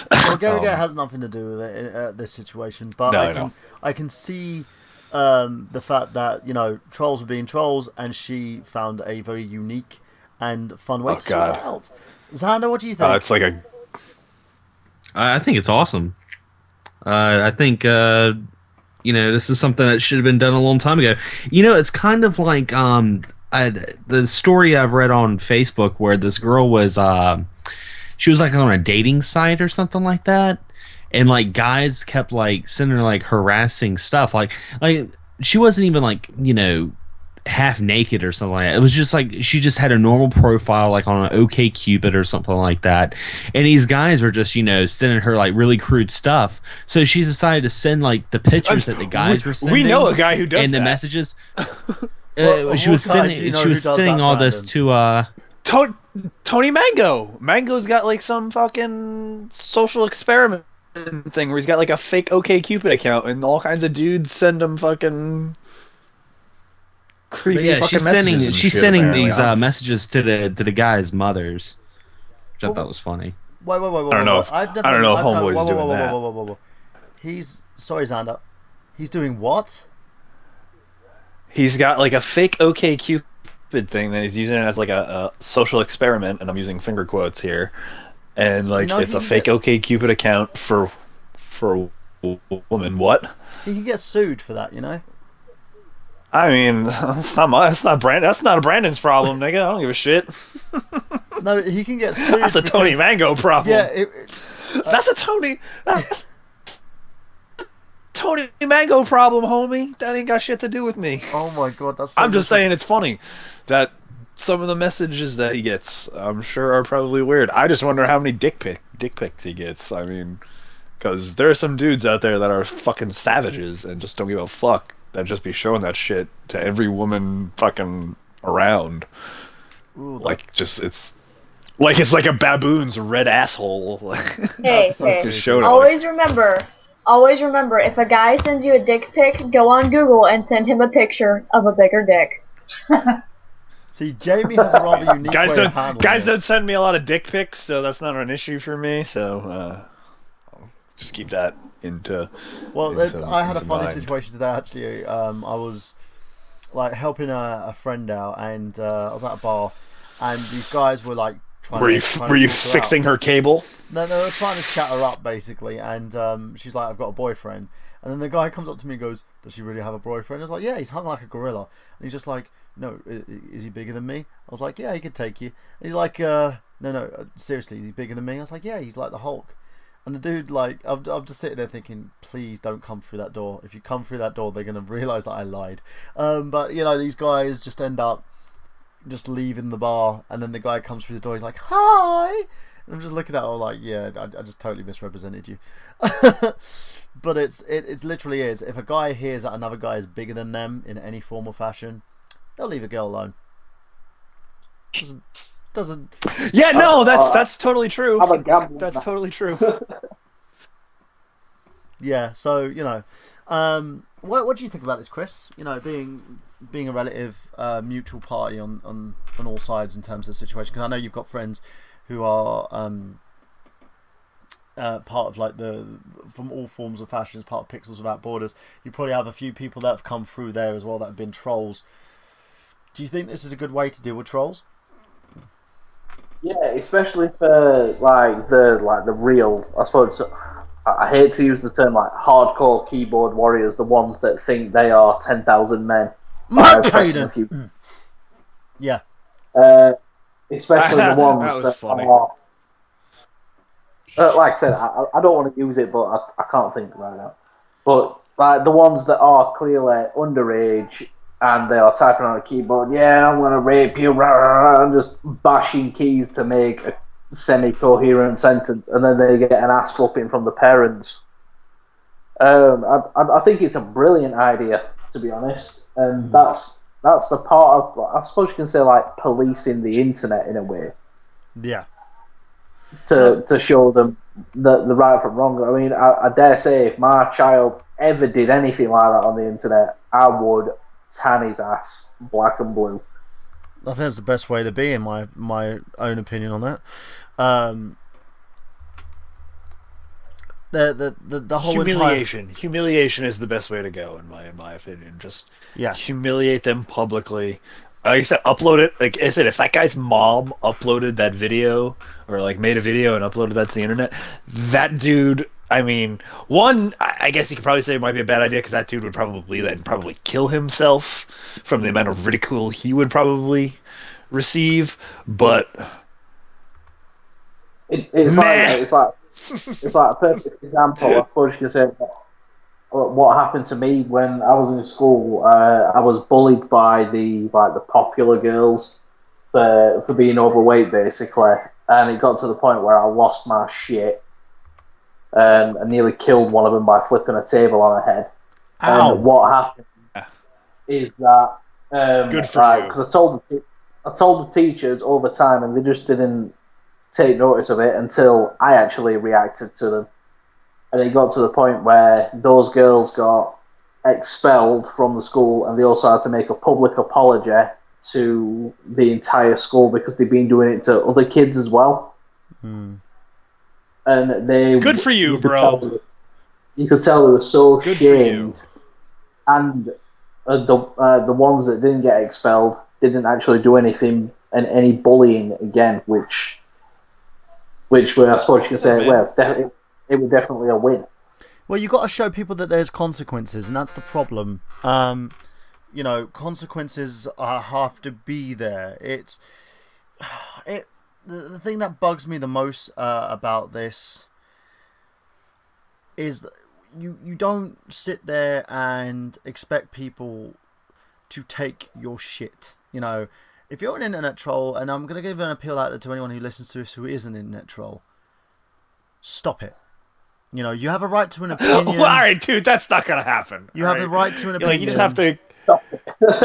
Well, Gamergate has nothing to do with it in this situation, but I can see the fact that, you know, trolls are being trolls, and she found a very unique and fun way to sort that out. Xander, what do you think? It's like a... I think it's awesome. I think, you know, this is something that should have been done a long time ago. You know, it's kind of like the story I've read on Facebook where this girl was, she was like on a dating site or something like that. And like guys kept like sending her like harassing stuff. Like she wasn't even like, you know, half naked or something like that. It was just like she just had a normal profile like on an OkCupid or something like that. And these guys were just, you know, sending her like really crude stuff. So she decided to send like the pictures that the guys were sending. We know a guy who does and that. the messages. she was what guy do sending you know she was who does sending that, all this Brandon? to Tony Mango. Mango's got like some fucking social experiment thing where he's got like a fake OkCupid account and all kinds of dudes send him fucking creepy yeah, fucking messages and she's shit, sending apparently. these messages to the guys' mothers, which I thought was funny. Wait. I don't know if Homeboy's doing that. Whoa. Sorry, Xander. He's doing what? He's got like a fake OkCupid thing that he's using it as like a social experiment, and I'm using finger quotes here. And like it's a fake OkCupid account for a woman. What? He can get sued for that, you know. I mean, that's not Brandon's problem, nigga. I don't give a shit. No, he can get sued. That's a Tony Mango problem. Yeah, That's Tony Mango problem, homie. That ain't got shit to do with me. oh my god, that's. So I'm just saying it's funny that some of the messages that he gets, I'm sure, are probably weird. I just wonder how many dick pics he gets. I mean, because there are some dudes out there that are fucking savages and just don't give a fuck. That just be showing that shit to every woman fucking around. Ooh, it's like a baboon's red asshole. Hey, always remember, if a guy sends you a dick pic, go on Google and send him a picture of a bigger dick. See, Jamie has a rather unique way of handling guys this. don't send me a lot of dick pics, so that's not an issue for me. So I'll just keep that into. Well, I had a funny mind. situation today. Actually, I was like helping a friend out, and I was at a bar, and these guys were like trying. Were you talk her fixing out. her cable? No, they were trying to chat her up basically, and she's like, "I've got a boyfriend," and then the guy comes up to me and goes, "Does she really have a boyfriend?" I was like, "Yeah, he's hung like a gorilla," and he's just like, "No, is he bigger than me?" I was like, "Yeah, he could take you." And he's like, "No, seriously, is he bigger than me?" I was like, "Yeah, he's like the Hulk." And the dude, like, I'm just sitting there thinking, please don't come through that door. If you come through that door, they're going to realise that I lied. But, you know, these guys just end up just leaving the bar. And then the guy comes through the door, he's like, hi! And I'm just looking at it, I'm like, yeah, I just totally misrepresented you. But it literally is. If a guy hears that another guy is bigger than them in any form or fashion, they'll leave a girl alone. Doesn't. Yeah, no, that's totally true. I'm a gambler. That's totally true. Yeah, so you know, what do you think about this, Chris? You know, being a relative mutual party on all sides in terms of the situation. Because I know you've got friends who are part of like from all forms of fashion as part of Pixels Without Borders. You probably have a few people that have come through there as well that have been trolls. Do you think this is a good way to deal with trolls? Yeah, especially for like the real, I suppose. I hate to use the term like hardcore keyboard warriors, the ones that think they are 10,000 men. Yeah. Especially the ones that funny. are. Like I said, I don't want to use it, but I can't think right now. But like the ones that are clearly underage. And they are typing on a keyboard, yeah, I'm going to rape you, rah, rah, rah, and just bashing keys to make a semi-coherent sentence, and then they get an ass whooping from the parents. I think it's a brilliant idea, to be honest, and that's the part of, I suppose you can say, like, policing the internet in a way. Yeah. To show them the right from wrong. I mean, I dare say if my child ever did anything like that on the internet, I would tan his ass black and blue. I think that's the best way to be, in my own opinion on that. The whole humiliation is the best way to go in my opinion. Just Yeah. humiliate them publicly. Like I said, upload it. Like I said, if that guy's mom uploaded that video or like made a video and uploaded that to the internet, that dude. I mean, one, I guess you could probably say it might be a bad idea because that dude would probably kill himself from the amount of ridicule he would probably receive. But it's like a perfect example. I suppose you could say what happened to me when I was in school. I was bullied by the popular girls for being overweight, basically, and it got to the point where I lost my shit. I nearly killed one of them by flipping a table on her head. Ow. And what happened is that Good for you. Because I told the teachers over time, and they just didn't take notice of it until I actually reacted to them. And it got to the point where those girls got expelled from the school, and they also had to make a public apology to the entire school because they've been doing it to other kids as well. And they good for you, bro. You could tell they were so good shamed, and the ones that didn't get expelled didn't actually do anything and any bullying again, which I suppose you can say, well, it was definitely a win. Well, you've got to show people that there's consequences, and that's the problem. You know, consequences have to be there. The thing that bugs me the most about this is that you don't sit there and expect people to take your shit. You know, if you're an internet troll, and I'm going to give an appeal out there to anyone who listens to this who is an internet troll, stop it. You know, you have a right to an opinion. Well, all right, dude, that's not gonna happen. You have the right to an opinion. You just have to. You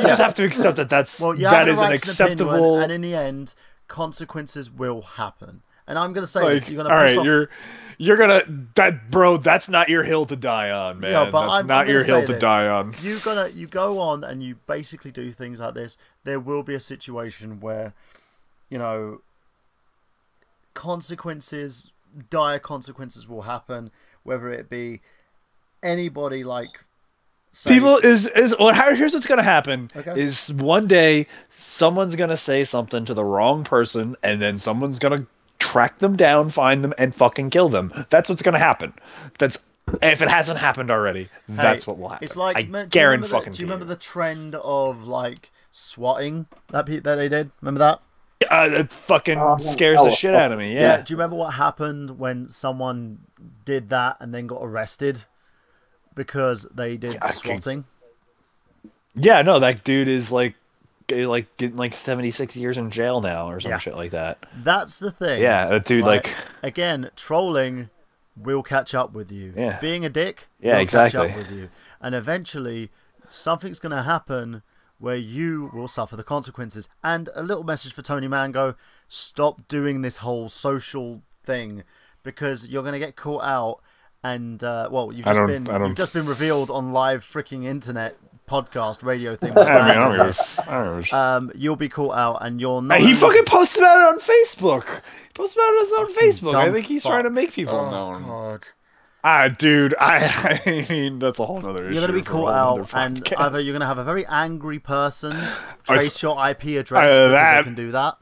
just have to accept that that is unacceptable. Opinion, and in the end, consequences will happen. And I'm gonna say this: you're gonna. All right, you're gonna bro. That's not your hill to die on, man. Yeah, but that's not your hill to die on. You go on and you basically do things like this. There will be a situation where, you know, consequences. Dire consequences will happen, whether it be anybody like people here's what's gonna happen. Okay. Is one day someone's gonna say something to the wrong person, and then someone's gonna track them down, find them, and fucking kill them. That's what's gonna happen. That's if it hasn't happened already. That's what will happen. It's like, do you remember the trend of like swatting that they did? Remember that? It fucking scares the shit out of me. Yeah. Do you remember what happened when someone did that and then got arrested because they did swatting? Yeah, no, that dude is like getting like 76 years in jail now or some shit like that. That's the thing. Yeah, that dude again, trolling will catch up with you. Yeah. Being a dick will catch up with you. And eventually something's going to happen where you will suffer the consequences. And a little message for Tony Mango: stop doing this whole social thing, because you're going to get caught out. And you've just been revealed on live freaking internet podcast radio thing. You'll be caught out, and you're not. He fucking posted about it on Facebook. I think he's trying to make people know. God. Dude, I mean, that's a whole other issue. You're going to be caught out, and either you're going to have a very angry person trace your IP address because they can do that,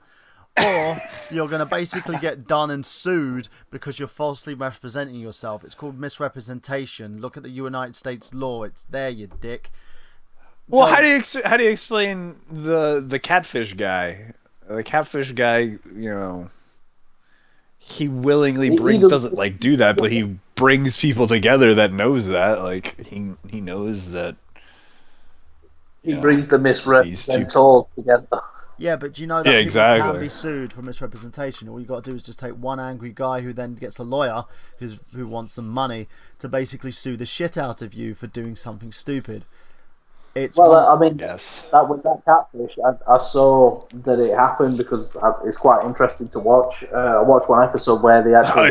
or you're going to basically get done and sued because you're falsely representing yourself. It's called misrepresentation. Look at the United States law. It's there, you dick. Well, how do you explain the catfish guy? The catfish guy, you know, he willingly doesn't like do that, but he brings people together that knows that. Like he knows that he brings the misrepresented together. Yeah, but do you know that people can be sued for misrepresentation? All you got to do is just take one angry guy who then gets a lawyer who wants some money to basically sue the shit out of you for doing something stupid. With that catfish, I saw that it happened because it's quite interesting to watch. I watched one episode where they actually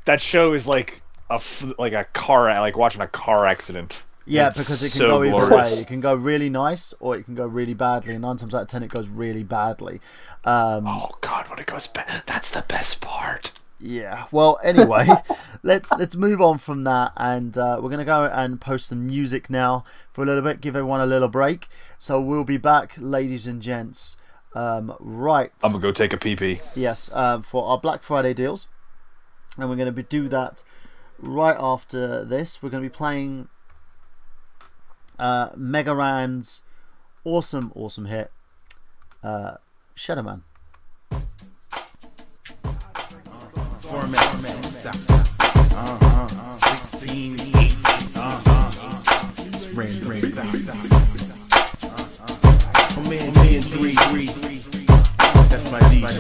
that show is like a car, like watching a car accident. Yeah, because it can go either way. It can go really nice, or it can go really badly. And 9 times out of 10, it goes really badly. Oh God, when it goes bad, that's the best part. Yeah. Well, anyway, let's move on from that, and we're gonna go and post some music now for a little bit. Give everyone a little break. So we'll be back, ladies and gents. Right. I'm gonna go take a pee-pee. Yes. For our Black Friday deals, and we're gonna do that right after this. We're gonna be playing Mega Ran's awesome hit, Shadow Man. For a minute, stop. 16, 8, me and 3. That's my DJ.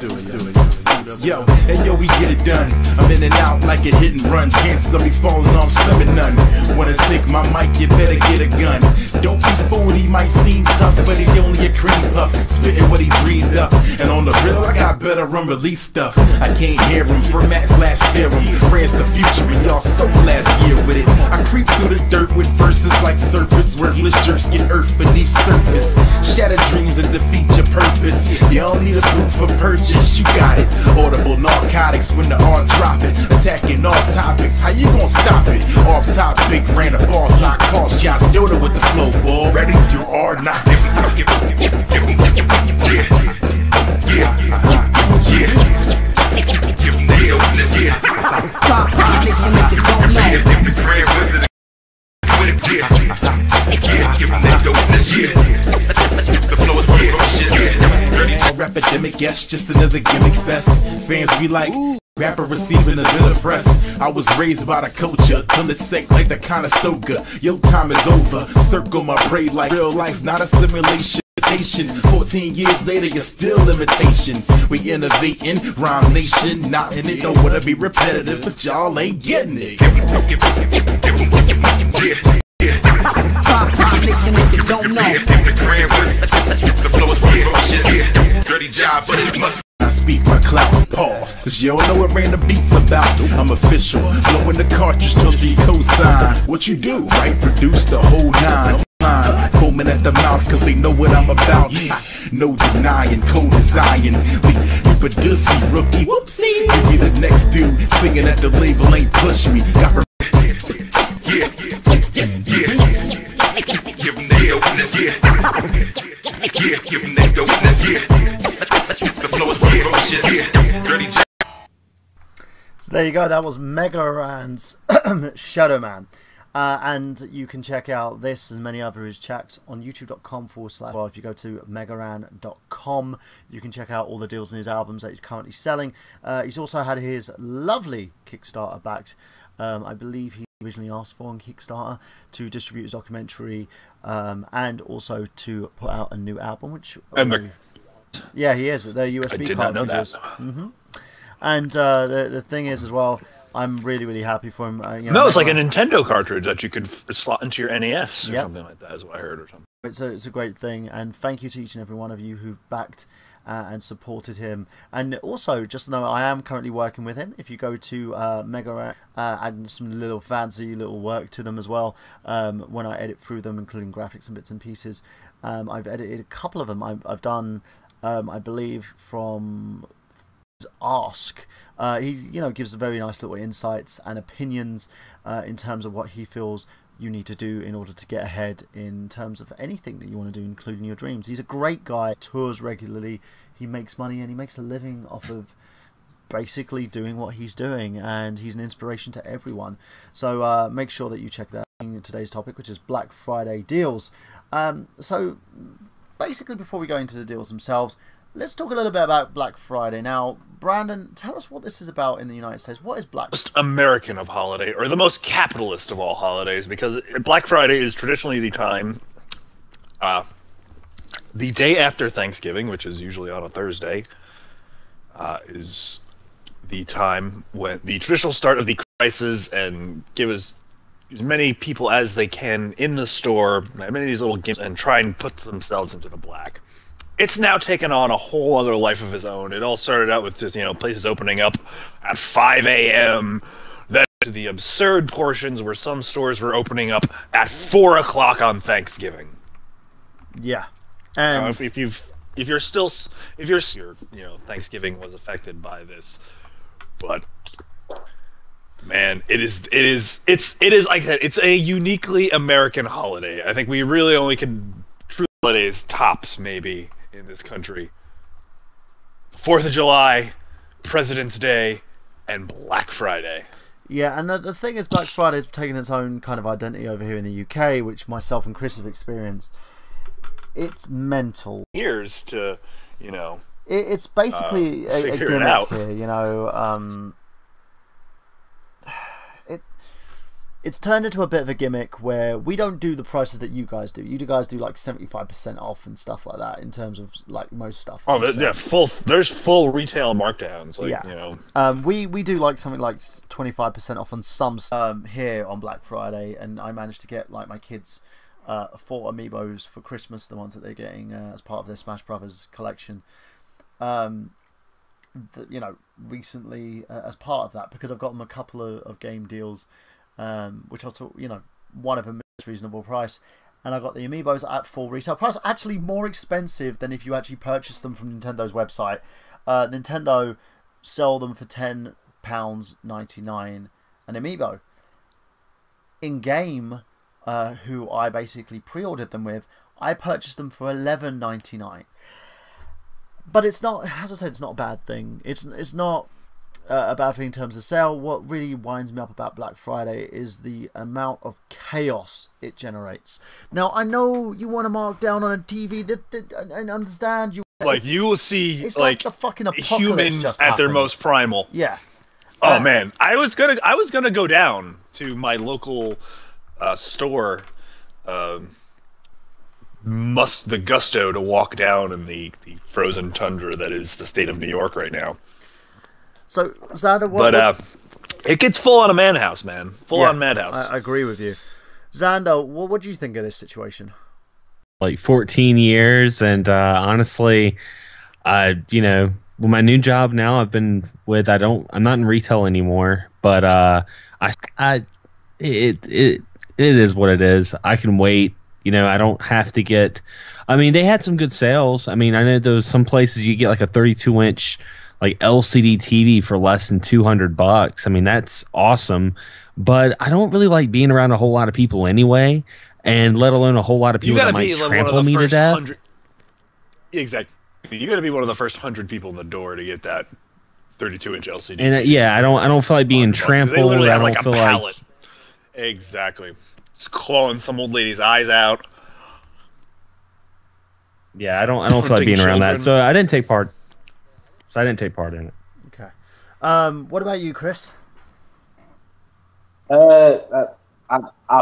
Do it. Yo, and yo, we get it done. I'm in and out like a hit and run. Chances of me falling off slim and none. Wanna take my mic, you better get a gun. Don't be fooled, he might seem tough, but he only a cream puff, spitting what he breathed up. And on the real, I got better unreleased stuff. I can't hear him, formats last theorem. Friends the future, and y'all so last year with it. I creep through the dirt with verses like serpents. Worthless jerks get earth beneath surface. Shatter dreams and defeat your purpose. You don't need a proof for purchase, you got it. Audible narcotics when the R drop it. Attacking all topics, how you gonna stop it? Off topic, ran a boss, I call shots. Yoda with the flow, ball. Ready you are not. Epidemic, yes, just another gimmick fest. Fans be like, ooh, rapper receiving a bit of press. I was raised by the culture, till it's sick like the Conestoga. Your time is over, circle my prey like real life, not a simulation. 14 years later, you're still limitations. We innovating, rhyme nation, not in it. Don't wanna be repetitive, but y'all ain't getting it. Dirty job, but it must. I speak my clout, pause, cause you don't know what random beats about. I'm official, blowing the cartridge till you co-sign. What you do, right? Produce the whole nine. Foaming at the mouth cause they know what I'm about. No denying, co-design. You produce rookie, whoopsie. You be the next dude singing at the label, ain't push me. Got her. Yeah. Give them the illness, give them the dopeness, the flow is ferocious, dirty. So there you go, that was Megaran's Shadow Man. And you can check out this and many other his chats on youtube.com/. Well, if you go to megaran.com, you can check out all the deals in his albums that he's currently selling. He's also had his lovely Kickstarter backed. I believe he originally asked for on Kickstarter to distribute his documentary and also to put out a new album, which yeah, he is. They're USB I did cartridges. Not know that. Mm-hmm. And the thing is as well, I'm really, really happy for him. You know, no, it's like a Nintendo cartridge that you could slot into your NES or something like that, is what I heard or something. It's a great thing, and thank you to each and every one of you who've backed and supported him. And also, just know I am currently working with him. If you go to Mega, add some little fancy little work to them as well. When I edit through them, including graphics and bits and pieces, I've edited a couple of them. I've done, I believe, from Ask. He gives very nice little insights and opinions in terms of what he feels you need to do in order to get ahead in terms of anything that you want to do, including your dreams. He's a great guy, tours regularly, he makes money, and he makes a living off of basically doing what he's doing, and he's an inspiration to everyone. So make sure that you check that out in today's topic, which is Black Friday deals. So basically, before we go into the deals themselves, let's talk a little bit about Black Friday. Now, Brandon, tell us what this is about in the United States. What is Black Friday? Most American of holiday, or the most capitalist of all holidays, because Black Friday is traditionally the time, the day after Thanksgiving, which is usually on a Thursday, is the time when the traditional start of the crisis, and give as many people as they can in the store, many of these little games, and try and put themselves into the black. It's now taken on a whole other life of its own. It all started out with just, places opening up at 5 a.m., then to the absurd portions where some stores were opening up at 4 o'clock on Thanksgiving. Yeah. And if your Thanksgiving was affected by this, but man, it is like I said, it's a uniquely American holiday. I think we really only can true holidays tops maybe in this country: 4th of July, President's Day, and Black Friday. Yeah, and the thing is, Black Friday has taken its own kind of identity over here in the UK, which myself and Chris have experienced. It's mental. Years to, it's basically a gimmick here, it's turned into a bit of a gimmick where we don't do the prices that you guys do. You guys do like 75% off and stuff like that in terms of like most stuff. Oh, yeah, there's full retail markdowns. Like, yeah. You know, we do like something like 25% off on some here on Black Friday, and I managed to get like my kids 4 amiibos for Christmas, the ones that they're getting as part of their Smash Brothers collection. You know, recently as part of that, because I've got them a couple of game deals, which I'll talk, you know, one of them is reasonable price, and I got the amiibos at full retail price, actually more expensive than if you actually purchase them from Nintendo's website. Nintendo sell them for £10.99 an amiibo. In game, who I basically pre-ordered them with, I purchased them for $11.99. But it's not, as I said, it's not a bad thing. It's not a bad thing in terms of sale. What really winds me up about Black Friday is the amount of chaos it generates. Now, I know you want to mark down on a TV, and understand you. Like, you will see it's like the fucking apocalypse humans just at their happened. most primal. Yeah. Oh man, I was gonna go down to my local store. The gusto to walk down in the frozen tundra that is the state of New York right now. So, Xander, it gets full on a madhouse, man. Full on madhouse. I agree with you. Xander, what do you think of this situation? Like 14 years, and honestly, you know, with my new job now, I've been with. I'm not in retail anymore, but it is what it is. I can wait. You know, I don't have to get. I mean, they had some good sales. I mean, I know there was some places you get like a 32-inch like LCD TV for less than $200. I mean, that's awesome. But I don't really like being around a whole lot of people anyway, and let alone a whole lot of people that might trample me to death. Exactly. You got to be one of the first 100 people in the door to get that 32-inch LCD. And yeah, I don't feel like being trampled. They literally I have don't like a feel pallet. like Exactly. It's clawing some old lady's eyes out. Yeah, I don't feel like being around that. So I didn't take part. in it. Okay. What about you, Chris? I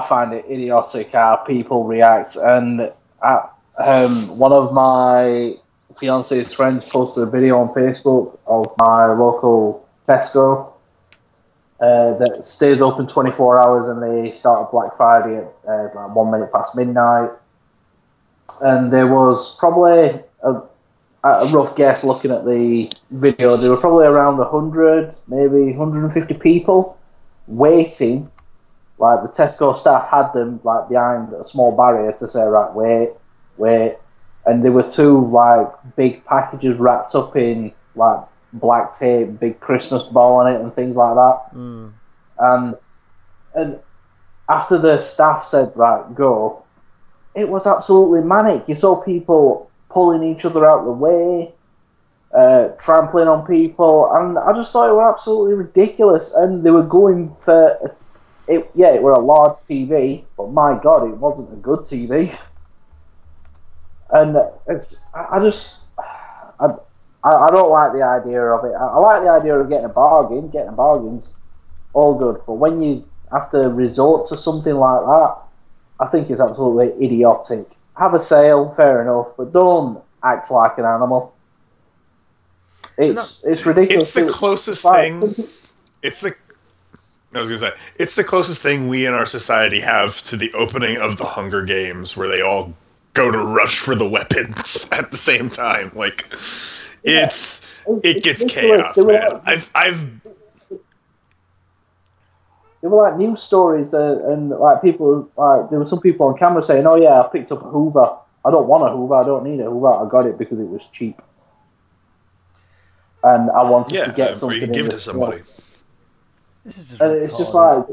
find it idiotic how people react, and one of my fiance's friends posted a video on Facebook of my local Tesco that stays open 24 hours, and they start at Black Friday at like 1 minute past midnight. And there was probably a rough guess looking at the video. There were probably around 100, maybe 150 people waiting. Like the Tesco staff had them like behind a small barrier to say, right, wait. And there were 2 like big packages wrapped up in like black tape, big Christmas ball on it, and things like that. Mm. And after the staff said, right, go, it was absolutely manic. You saw people pulling each other out of the way, trampling on people, and I just thought it was absolutely ridiculous. And they were going for it. Yeah, it were a large TV, but my God, it wasn't a good TV. And I don't like the idea of it. I like the idea of getting a bargain. Getting a bargain's all good, but when you have to resort to something like that, I think it's absolutely idiotic. Have a sale, fair enough, but don't act like an animal. It's ridiculous. It's the closest thing. It's the closest thing we in our society have to the opening of the Hunger Games, where they all go to rush for the weapons at the same time. Like, it gets chaos, man. There were like news stories and like people, like there were some people on camera saying, "Oh yeah, I picked up a Hoover. I don't want a Hoover. I don't need a Hoover. I got it because it was cheap, and I wanted to get something." Or you can give it to somebody. This is just and it's just like,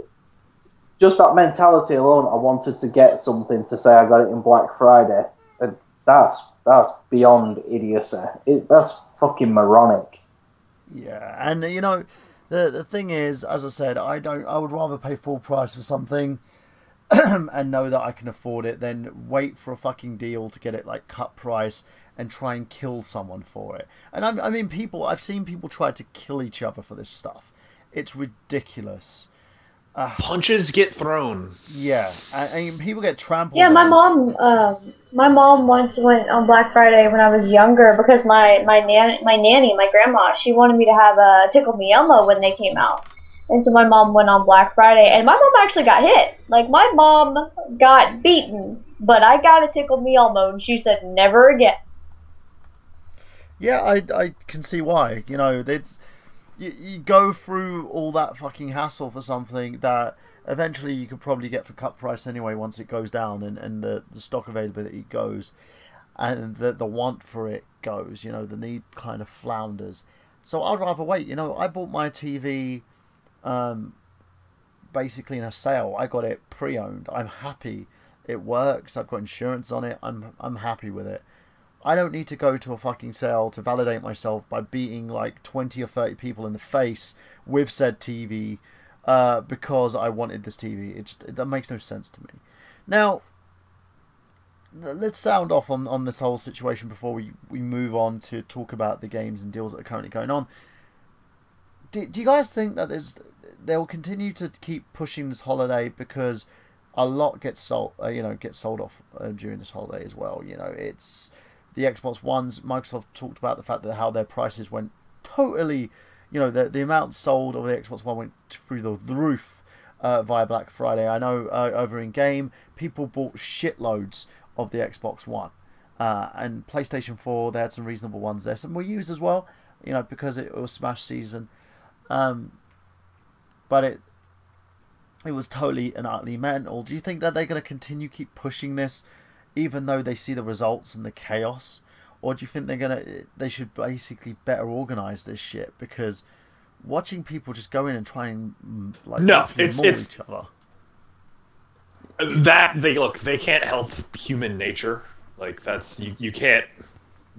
just that mentality alone. I wanted to get something to say I got it in Black Friday, and that's beyond idiocy. That's fucking moronic. Yeah, and you know. The thing is, as I said, I would rather pay full price for something and know that I can afford it than wait for a fucking deal to get it like cut price and try and kill someone for it. And I mean, I've seen people try to kill each other for this stuff. It's ridiculous. Punches get thrown. Yeah, and people get trampled. Yeah, on. my mom once went on Black Friday when I was younger because my nanny, my grandma, she wanted me to have a Tickle Me Elmo when they came out. And so my mom went on Black Friday, and my mom actually got hit. Like, my mom got beaten, but I got a Tickle Me Elmo, and she said, never again. Yeah, I can see why. You know, you go through all that fucking hassle for something that eventually you could probably get for cut price anyway once it goes down and the stock availability goes and the want for it goes. You know, the need kind of flounders. So I'd rather wait. You know, I bought my TV... basically in a sale. I got it pre-owned. I'm happy. It works. I've got insurance on it. I'm happy with it. I don't need to go to a fucking sale to validate myself by beating like 20 or 30 people in the face with said TV because I wanted this TV. That makes no sense to me. Now, let's sound off on this whole situation before we move on to talk about the games and deals that are currently going on. Do you guys think that they'll continue to keep pushing this holiday because a lot gets sold off during this holiday as well? You know, it's the Xbox Ones. Microsoft talked about the fact that how their prices went totally, you know, the amount sold of the Xbox One went through the roof via Black Friday. I know over in game people bought shitloads of the Xbox One and PlayStation 4. They had some reasonable ones there. Some Wii U's as well, you know, because it was Smash season. But it was totally and utterly mental. Do you think that they're going to continue keep pushing this, even though they see the results and the chaos, or do you think they should basically better organize this shit? Because watching people just go in and try and like maul each other. They can't help human nature. Like that's you can't.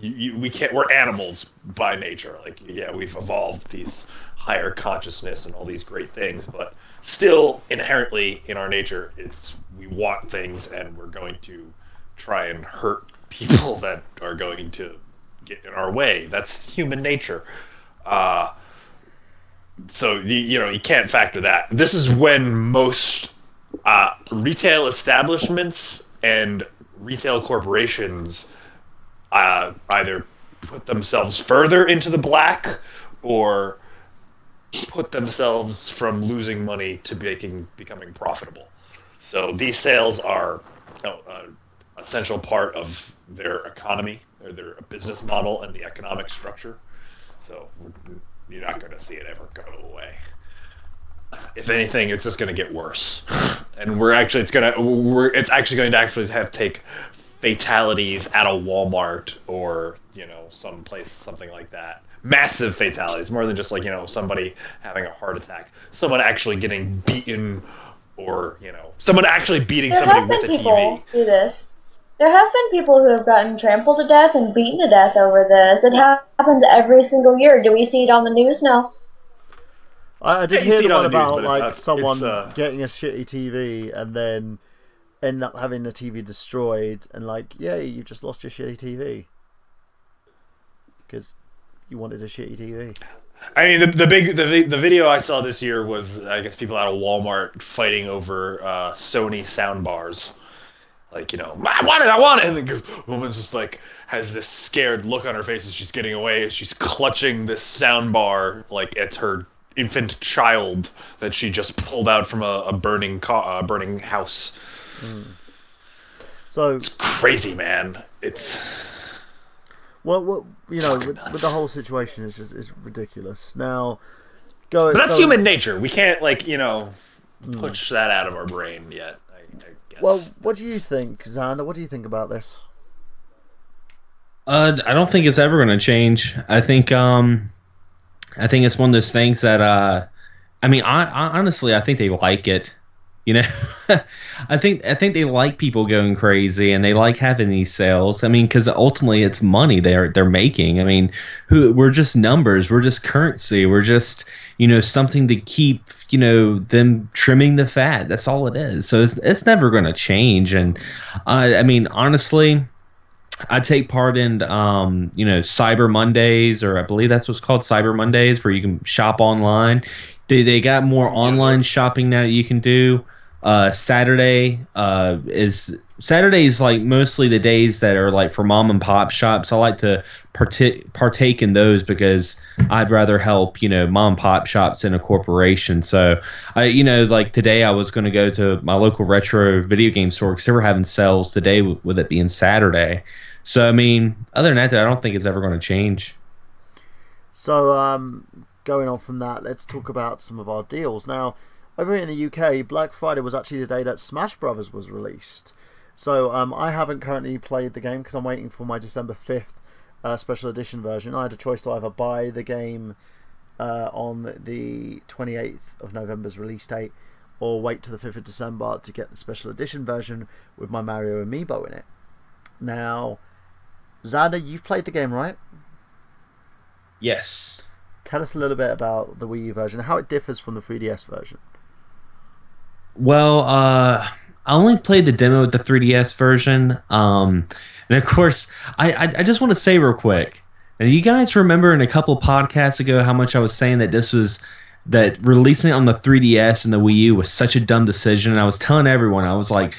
We can't. We're animals by nature. Like, yeah, we've evolved these higher consciousness and all these great things, but still inherently in our nature, we want things, and we're going to try and hurt people that are going to get in our way. That's human nature. So you can't factor that. This is when most retail establishments and retail corporations either put themselves further into the black or put themselves from losing money to becoming profitable. So these sales are an essential part of their economy, or their business model and the economic structure. So you're not going to see it ever go away. If anything, it's just going to get worse, and it's actually going to take fatalities at a Walmart or something like that. Massive fatalities, more than just somebody having a heart attack, someone actually getting beaten, or someone actually beating somebody with a TV. Do this. There have been people who have gotten trampled to death and beaten to death over this. It happens every single year. Do we see it on the news? No. I did hear the one about someone getting a shitty TV and then end up having the TV destroyed, and you just lost your shitty TV because you wanted a shitty TV. I mean, the video I saw this year was, I guess, people out of Walmart fighting over Sony sound bars. I want it, and the woman's just has this scared look on her face as she's getting away, as she's clutching this sound bar like it's her infant child that she just pulled out from a burning house. So it's crazy, man. It's with the whole situation is ridiculous. Now, but that's human nature. We can't push that out of our brain yet. I guess. Well, what do you think, Xander? What do you think about this? I don't think it's ever going to change. I think it's one of those things that I honestly, I think they like it. I think they like people going crazy, and they like having these sales. I mean, because ultimately it's money they're making. I mean, we're just numbers, we're just currency, we're just something to keep them trimming the fat. That's all it is. So it's never going to change. And I mean, honestly, I take part in Cyber Mondays, or I believe that's what's called, Cyber Mondays, where you can shop online. They got more online shopping now that you can do. Saturday is like mostly the days that are like for mom and pop shops. I like to partake in those because I'd rather help, mom and pop shops in a corporation. So like today I was going to go to my local retro video game store because they were having sales today with it being Saturday. So I mean, other than that, I don't think it's ever going to change. So going on from that, let's talk about some of our deals now. Over here in the UK, Black Friday was actually the day that Smash Brothers was released. So I haven't currently played the game because I'm waiting for my December 5th special edition version. I had a choice to either buy the game on the 28th of November's release date or wait to the 5th of December to get the special edition version with my Mario amiibo in it. Now, Xander, you've played the game, right? Yes. Tell us a little bit about the Wii U version, how it differs from the 3DS version. Well, I only played the demo with the 3DS version, and of course, I just want to say real quick. And you guys remember in a couple podcasts ago how much I was saying that releasing it on the 3DS and the Wii U was such a dumb decision, and I was telling everyone, I was like,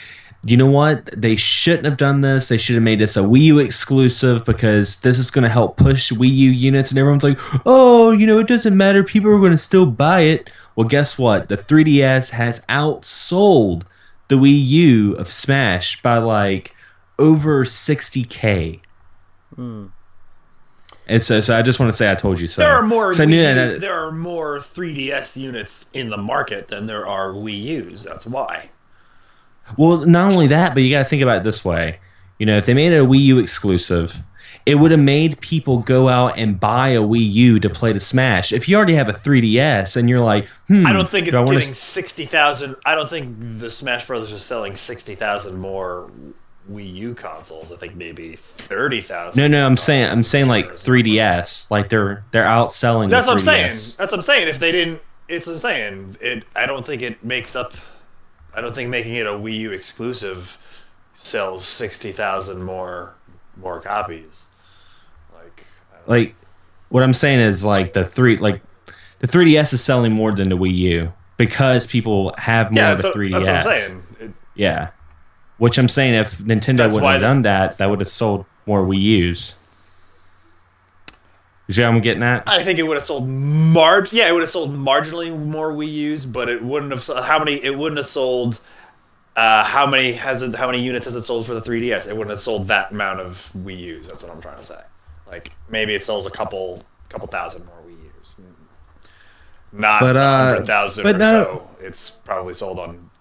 you know what? They shouldn't have done this. They should have made this a Wii U exclusive because this is going to help push Wii U units. And everyone's like, oh, it doesn't matter. People are going to still buy it. Well, guess what? The 3DS has outsold the Wii U of Smash by like over 60K. And so I just want to say I told you so. There are more there are more 3DS units in the market than there are Wii U's. That's why. Well, not only that, but you got to think about it this way. If they made it a Wii U exclusive, it would have made people go out and buy a Wii U to play the Smash. If you already have a 3DS and you're like, I don't think it's getting 60,000. I don't think the Smash Brothers are selling 60,000 more Wii U consoles. I think maybe 30,000. No, I'm saying like 3DS. Like they're outselling. That's the 3DS. What I'm saying. That's what I'm saying. If they didn't, it's what I'm saying. I don't think it makes up. I don't think making it a Wii U exclusive sells 60,000 more copies. Like what I'm saying is like the 3DS is selling more than the Wii U because people have more of the 3DS. That's what I'm saying. Yeah. Which I'm saying if Nintendo wouldn't have done that would have sold more Wii U's. You see how I'm getting at? I think it would have sold it would have sold marginally more Wii U's, but it wouldn't have sold how many units has it sold for the 3DS? It wouldn't have sold that amount of Wii U's. That's what I'm trying to say. Like maybe it sells a couple thousand more Wii U's. Not 100,000 or so. It's probably sold on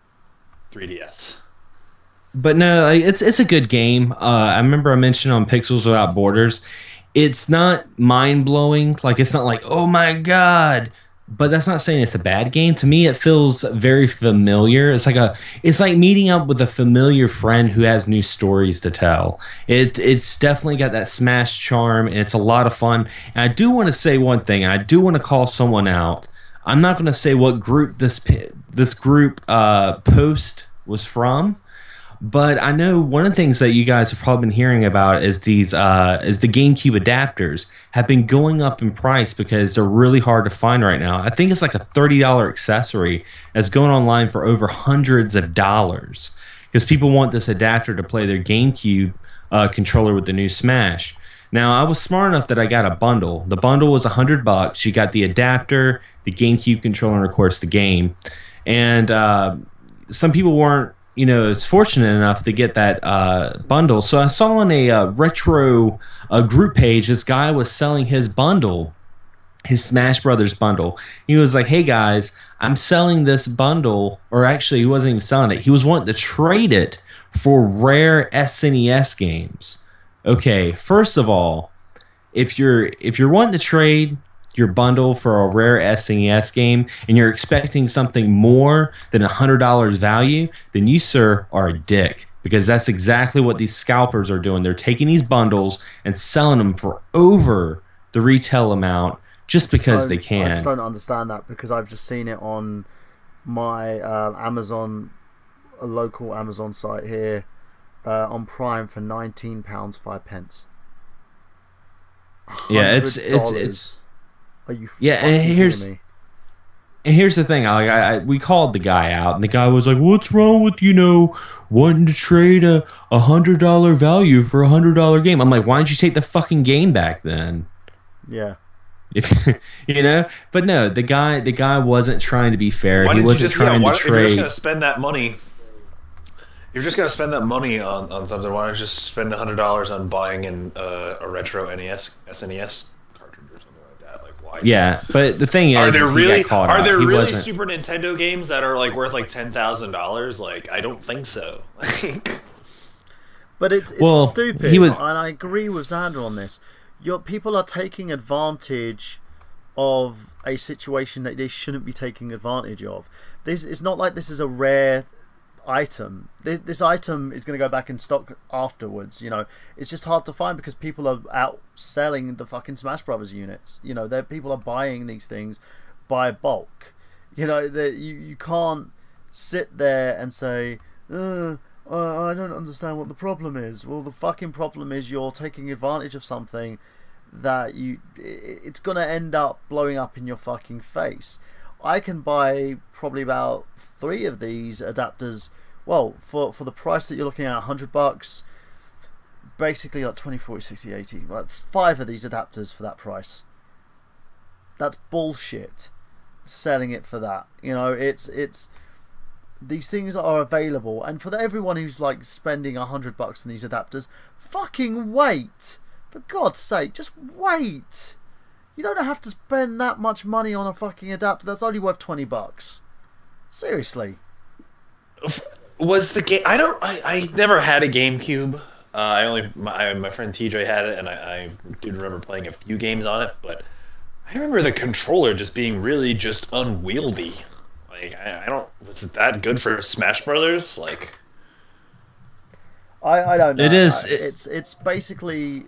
3DS. But no, it's a good game. I remember I mentioned on Pixels Without Borders, it's not mind-blowing. Like, it's not like, oh my god. But that's not saying it's a bad game. To me, it feels very familiar. It's like meeting up with a familiar friend who has new stories to tell. It's definitely got that Smash charm, and it's a lot of fun. And I do want to say one thing. I do want to call someone out. I'm not going to say what group this group post was from. But I know one of the things that you guys have probably been hearing about is the GameCube adapters have been going up in price because they're really hard to find right now. I think it's like a $30 accessory that's going online for over hundreds of dollars because people want this adapter to play their GameCube controller with the new Smash. Now, I was smart enough that I got a bundle. The bundle was $100. You got the adapter, the GameCube controller, and of course the game. And some people weren't is fortunate enough to get that bundle. So I saw on a retro group page, this guy was selling his bundle, his Smash Brothers bundle. He was like, hey guys, I'm selling this bundle, or actually he wasn't even selling it. He was wanting to trade it for rare SNES games. Okay, first of all, if you're wanting to trade your bundle for a rare SNES game and you're expecting something more than $100 value, then you, sir, are a dick. Because that's exactly what these scalpers are doing. They're taking these bundles and selling them for over the retail amount just because they can. I just don't understand that because I've just seen it on my Amazon, a local Amazon site here, on Prime for £19 5 pence. Yeah, it's Are you and And here's the thing, we called the guy out, and the guy was like, "What's wrong with wanting to trade a $100 value for a $100 game?" I'm like, "Why don't you take the fucking game back then?" Yeah. If but no, the guy wasn't trying to be fair. He wasn't trying to trade. If you're just gonna spend that money, on something, why don't you just spend $100 on buying a retro SNES cartridge or something like that? Like, why? Yeah, but the thing is, are there really wasn't... Super Nintendo games that are like worth like $10,000? Like, I don't think so. But it's stupid, and I agree with Xander on this. People are taking advantage of a situation that they shouldn't be taking advantage of. It's not like this is a rare item. This item is going to go back in stock afterwards. It's just hard to find because people are out selling the fucking Smash Brothers units. People are buying these things by bulk. You can't sit there and say, I don't understand what the problem is. Well, the fucking problem is you're taking advantage of something that it's going to end up blowing up in your fucking face. I can buy probably about 3 of these adapters, well, for the price that you're looking at, $100, basically like 20, 40, 60, 80, like 5 of these adapters for that price. That's bullshit, selling it for that. It's these things are available, and for everyone who's like spending $100 on these adapters, fucking wait! For God's sake, just wait! You don't have to spend that much money on a fucking adapter that's only worth $20. Seriously. Was the game? I never had a GameCube. My friend TJ had it, and I do remember playing a few games on it. But I remember the controller just being really just unwieldy. Like, I don't. Was it that good for Smash Brothers? Like, I don't know. It is. It's basically,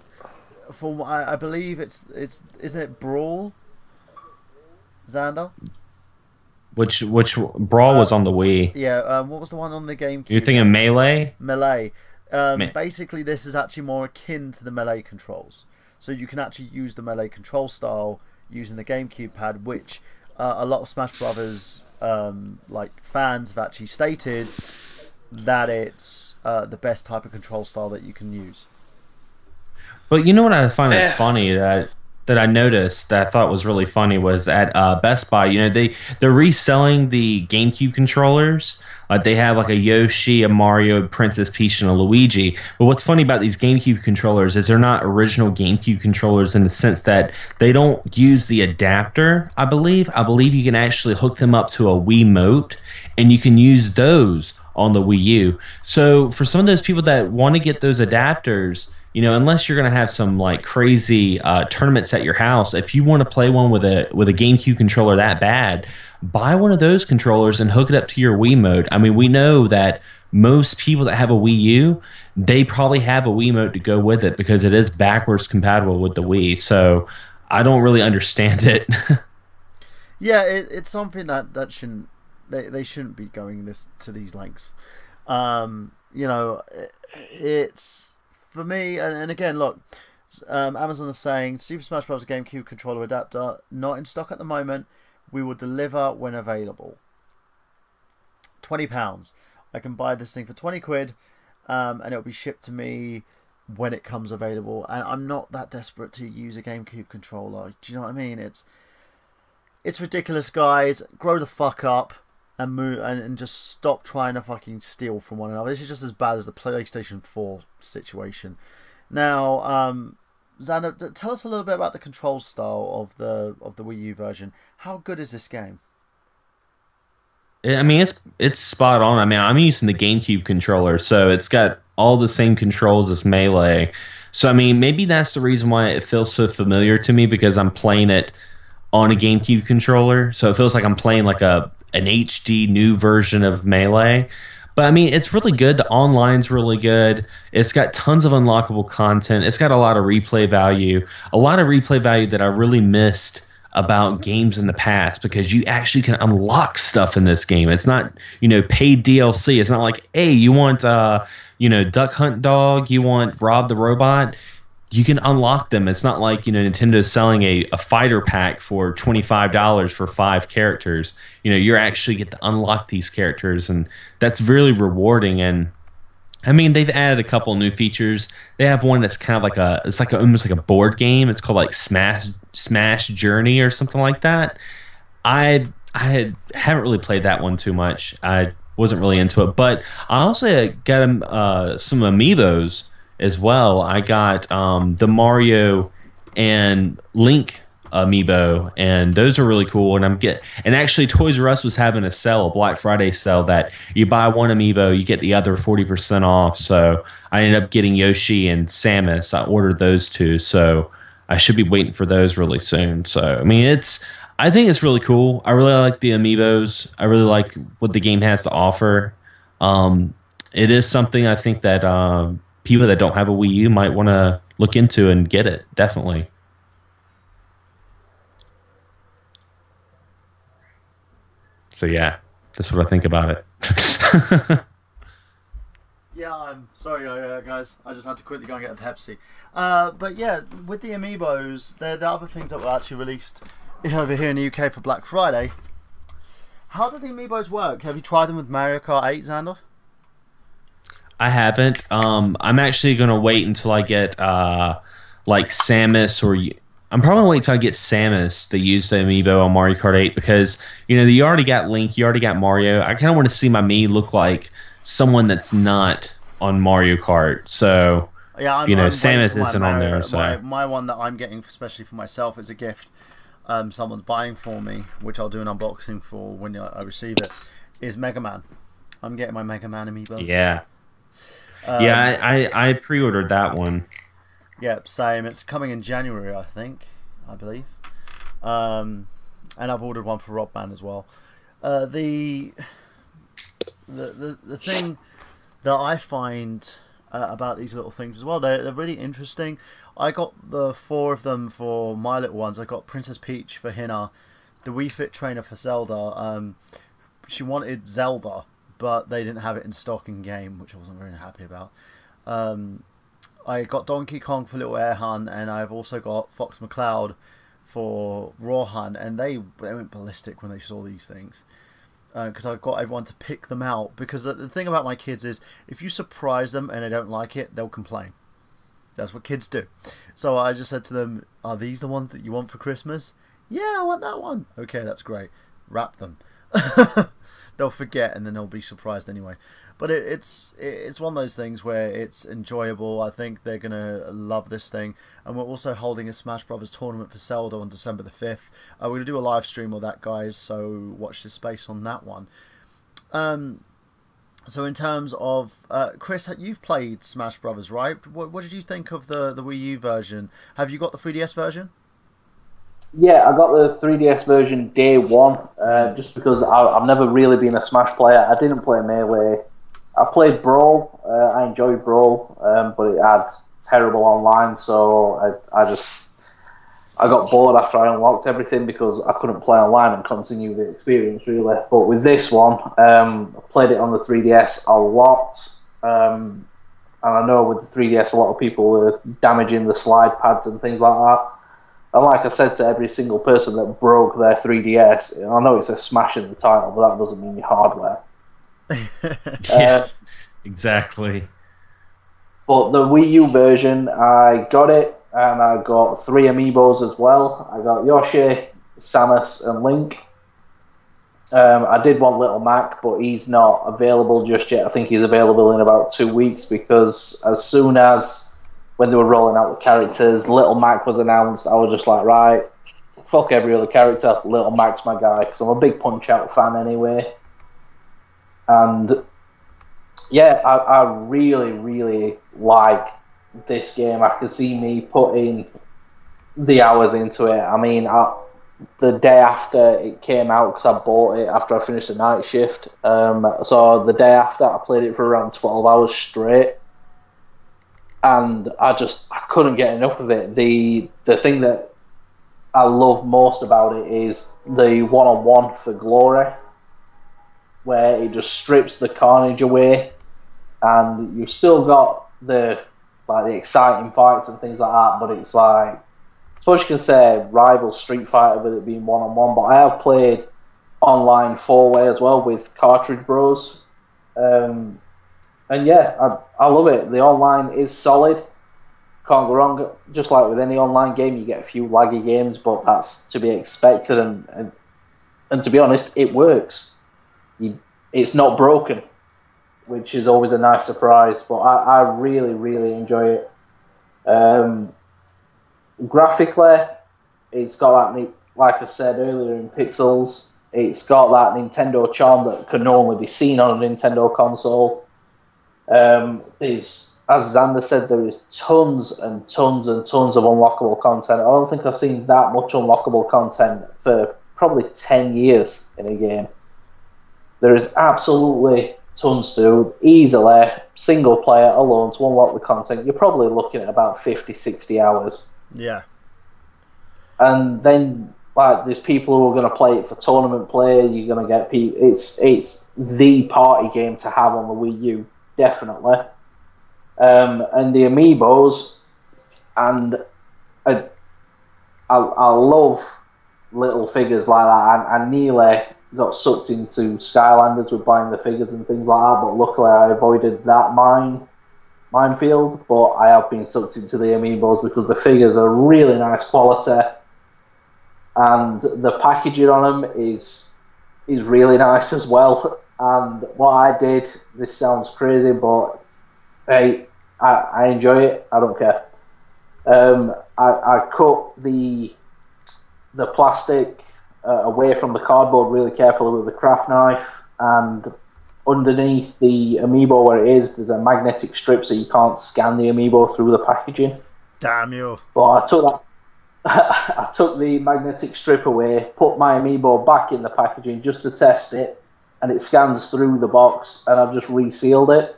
I believe it's isn't it Brawl? Xander? Which Brawl was on the Wii? Yeah. What was the one on the GameCube? You're thinking Melee? Melee. Basically, this is actually more akin to the Melee controls. So you can actually use the Melee control style using the GameCube pad, which a lot of Smash Brothers fans have actually stated that it's the best type of control style that you can use. But you know what I find is funny that I noticed that I thought was really funny was at Best Buy. They're reselling the GameCube controllers. They have like a Yoshi, a Mario, Princess Peach, and a Luigi. But what's funny about these GameCube controllers is they're not original GameCube controllers in the sense that they don't use the adapter, I believe. I believe you can actually hook them up to a Wiimote, and you can use those on the Wii U. So for some of those people that want to get those adapters, unless you're going to have some like crazy tournaments at your house, if you want to play one with a GameCube controller that bad, buy one of those controllers and hook it up to your Wiimote. I mean, we know that most people that have a Wii U, they probably have a Wiimote to go with it because it is backwards compatible with the Wii. So I don't really understand it. Yeah, it's something that shouldn't they shouldn't be going to these lengths. It's for me, and again, look, Amazon are saying Super Smash Bros. GameCube controller adapter not in stock at the moment. We will deliver when available. £20. I can buy this thing for 20 quid, and it'll be shipped to me when it comes available. And I'm not that desperate to use a GameCube controller. Do you know what I mean? It's ridiculous, guys. Grow the fuck up and move and just stop trying to fucking steal from one another. This is just as bad as the PlayStation 4 situation. Now, Xander, tell us a little bit about the control style of the Wii U version. How good is this game? I mean, it's spot on. I mean, I'm using the GameCube controller, so it's got all the same controls as Melee. So, I mean, maybe that's the reason why it feels so familiar to me, because I'm playing it on a GameCube controller. So it feels like I'm playing like an HD new version of Melee. But I mean, it's really good. The online's really good. It's got tons of unlockable content. It's got a lot of replay value. A lot of replay value that I really missed about games in the past, because you actually can unlock stuff in this game. It's not, paid DLC. It's not like, hey, you want, Duck Hunt Dog, you want Rob the Robot. you can unlock them. It's not like, Nintendo's selling a fighter pack for $25 for 5 characters. You actually get to unlock these characters, and that's really rewarding. And I mean, they've added a couple new features. They have one that's kind of like almost like a board game. It's called like Smash Journey or something like that. Haven't really played that one too much. I wasn't really into it, but I also got some amiibos as well. I got the Mario and Link amiibo, and those are really cool. And actually, Toys R Us was having a Black Friday sale, that you buy one amiibo, you get the other 40% off. So I ended up getting Yoshi and Samus. I ordered those two, so I should be waiting for those really soon. So I mean, I think it's really cool. I really like the amiibos. I really like what the game has to offer. It is something I think that people that don't have a Wii U might want to look into and get it. Definitely. So yeah, that's what I think about it. Yeah, I'm sorry, guys. I just had to quickly go and get a Pepsi. But yeah, with the amiibos, they're the other things that were actually released over here in the UK for Black Friday. How do the amiibos work? Have you tried them with Mario Kart 8, Xander? I haven't. I'm actually gonna wait until I get like Samus, or I'm probably gonna wait until I get Samus, the used amiibo on Mario Kart 8, because you already got Link, you already got Mario. I kind of want to see my me look like someone that's not on Mario Kart. So yeah, I'm Samus isn't on there. So my one that I'm getting, especially for myself, as a gift, someone's buying for me, which I'll do an unboxing for when I receive it, is Mega Man. I'm getting my Mega Man amiibo. Yeah. I pre-ordered that one. Yeah, same. It's coming in January, I believe. And I've ordered one for Rob Band as well. The thing that I find about these little things as well, they're really interesting. I got the 4 of them for my little ones. I got Princess Peach for Hina, the Wii Fit trainer for Zelda. She wanted Zelda, but they didn't have it in stock in game, which I wasn't very happy about. I got Donkey Kong for little Airhan, and I've also got Fox McCloud for Rohan, and they went ballistic when they saw these things. Because I've got everyone to pick them out. Because the thing about my kids is, if you surprise them and they don't like it, they'll complain. That's what kids do. So I just said to them, are these the ones that you want for Christmas? Yeah, I want that one. Okay, that's great. Wrap them. They'll forget, and then they'll be surprised anyway. But it's one of those things where it's enjoyable. I think they're going to love this thing. And we're also holding a Smash Brothers tournament for Zelda on December the 5th. We're going to do a live stream of that, guys, so watch this space on that one. So in terms of... Chris, you've played Smash Brothers, right? What did you think of the Wii U version? Have you got the 3DS version? Yeah, I got the 3DS version day one, just because I've never really been a Smash player. I didn't play Melee. I played Brawl. I enjoyed Brawl, but it had terrible online, so I got bored after I unlocked everything because I couldn't play online and continue the experience, really. But with this one, I played it on the 3DS a lot, and I know with the 3DS a lot of people were damaging the slide pads and things like that. And like I said to every single person that broke their 3DS, I know it says Smash in the title, but that doesn't mean your hardware. Yeah, exactly. But the Wii U version, I got it, and I got 3 amiibos as well. I got Yoshi, Samus, and Link. I did want Little Mac, but he's not available just yet. I think he's available in about 2 weeks, because as soon as when they were rolling out the characters, Little Mac was announced, I was just like, right, fuck every other character, Little Mac's my guy, because I'm a big Punch-Out fan anyway. And yeah, I really, really like this game. I can see me putting the hours into it. I mean, the day after it came out, because I bought it after I finished the night shift, so the day after I played it for around 12 hours straight. And I couldn't get enough of it. The thing that I love most about it is the one-on-one for Glory, where it just strips the carnage away, and you've still got the like the exciting fights and things like that. But it's like, I suppose you can say rival Street Fighter with it being 1-on-1. But I have played online 4-way as well with Cartridge Bros. And yeah, I love it. The online is solid. Can't go wrong. Just like with any online game, you get a few laggy games, but that's to be expected. And to be honest, it works. It's not broken, which is always a nice surprise. But I really, really enjoy it. Graphically, it's got that, like I said earlier, in pixels. It's got that Nintendo charm that can only be seen on a Nintendo console. There's, as Xander said, there is tons and tons and tons of unlockable content. I don't think I've seen that much unlockable content for probably 10 years in a game. There is absolutely tons to easily, single player alone, to unlock the content. You're probably looking at about 50, 60 hours. Yeah. And then, like, there's people who are going to play it for tournament play. You're going to get people. It's the party game to have on the Wii U, definitely. And the amiibos, and I love little figures like that. I nearly got sucked into Skylanders with buying the figures and things like that, but luckily I avoided that minefield. But I have been sucked into the amiibos because the figures are really nice quality, and the packaging on them is really nice as well. And what I did, this sounds crazy, but hey, I enjoy it. I don't care. I cut the plastic away from the cardboard really carefully with a craft knife, and underneath the amiibo where it is, there's a magnetic strip so you can't scan the amiibo through the packaging. Damn you. But I took the magnetic strip away, put my amiibo back in the packaging just to test it, and it scans through the box, and I've just resealed it.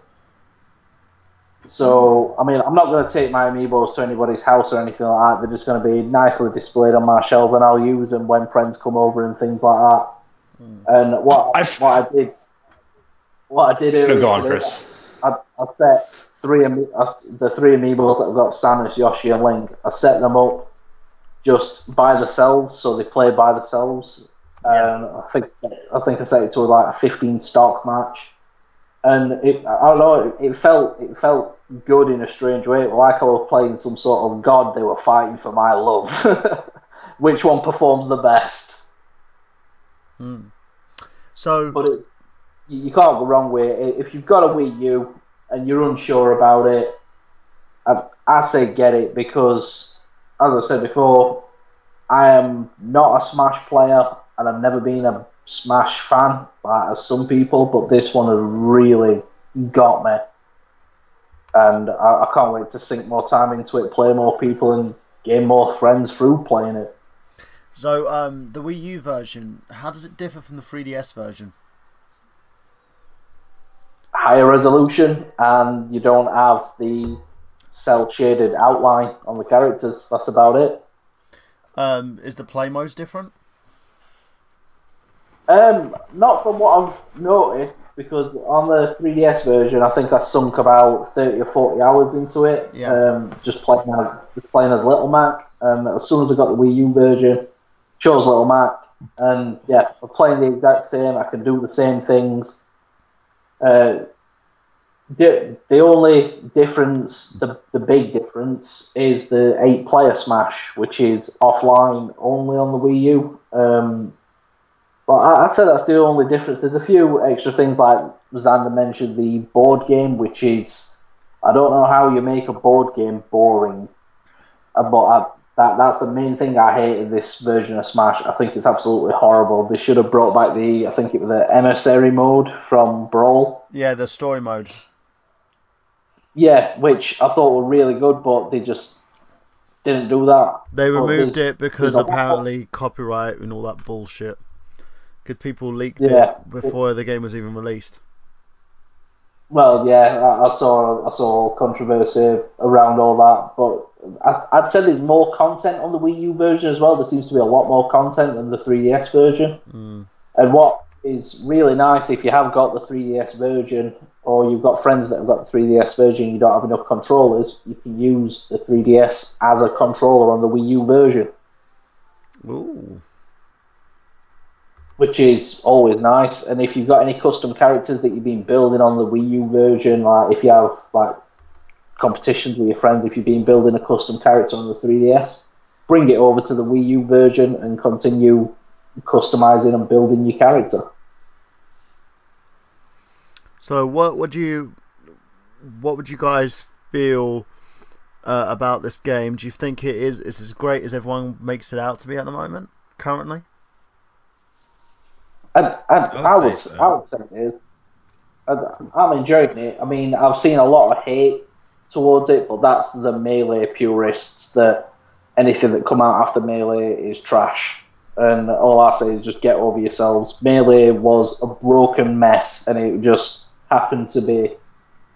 So, I mean, I'm not going to take my amiibos to anybody's house or anything like that. They're just going to be nicely displayed on my shelf, and I'll use them when friends come over and things like that. And what I did earlier, go on, Chris. I set the three amiibos that I've got, Samus, Yoshi, and Link. I set them up just by themselves, so they play by themselves. I think I set it to like a 15 stock match. And I don't know, it felt good in a strange way. Like I was playing some sort of god, they were fighting for my love. Which one performs the best? So, but you can't go wrong with it. If you've got a Wii U and you're unsure about it, I say get it, because, as I said before, I am not a Smash player, and I've never been a Smash fan, as some people, but this one has really got me, and I can't wait to sink more time into it, play more people, and gain more friends through playing it. So, the Wii U version, how does it differ from the 3DS version? Higher resolution, and you don't have the cel-shaded outline on the characters. That's about it. Is the play modes different? Not from what I've noticed, because on the 3DS version, I think I sunk about 30 or 40 hours into it. Yeah. Just playing as Little Mac, and as soon as I got the Wii U version, chose Little Mac, and yeah, I'm playing the exact same. I can do the same things. The only difference, the big difference, is the 8-player Smash, which is offline only on the Wii U. But I'd say that's the only difference. There's a few extra things, like Xander mentioned, the board game, which is, I don't know how you make a board game boring, but that's the main thing I hate in this version of Smash. I think it's absolutely horrible. They should have brought back I think it was the emissary mode from Brawl. Yeah, the story mode. Yeah, which I thought were really good, but they just didn't do that. They removed it because apparently copyright and all that bullshit. Because people leaked it before the game was even released. Well, yeah, I saw controversy around all that, but I'd say there's more content on the Wii U version as well. There seems to be a lot more content than the 3DS version. And what is really nice, if you have got the 3DS version, or you've got friends that have got the 3DS version, you don't have enough controllers, you can use the 3DS as a controller on the Wii U version. Ooh. Which is always nice. And if you've got any custom characters that you've been building on the Wii U version, like if you have like competitions with your friends, if you've been building a custom character on the 3DS, bring it over to the Wii U version and continue customizing and building your character. So what would you guys feel about this game? Do you think it is as great as everyone makes it out to be at the moment, currently? I would say it is. I'm enjoying it. I mean, I've seen a lot of hate towards it, but that's the Melee purists that anything that come out after Melee is trash. And all I say is just get over yourselves. Melee was a broken mess, and it just happened to be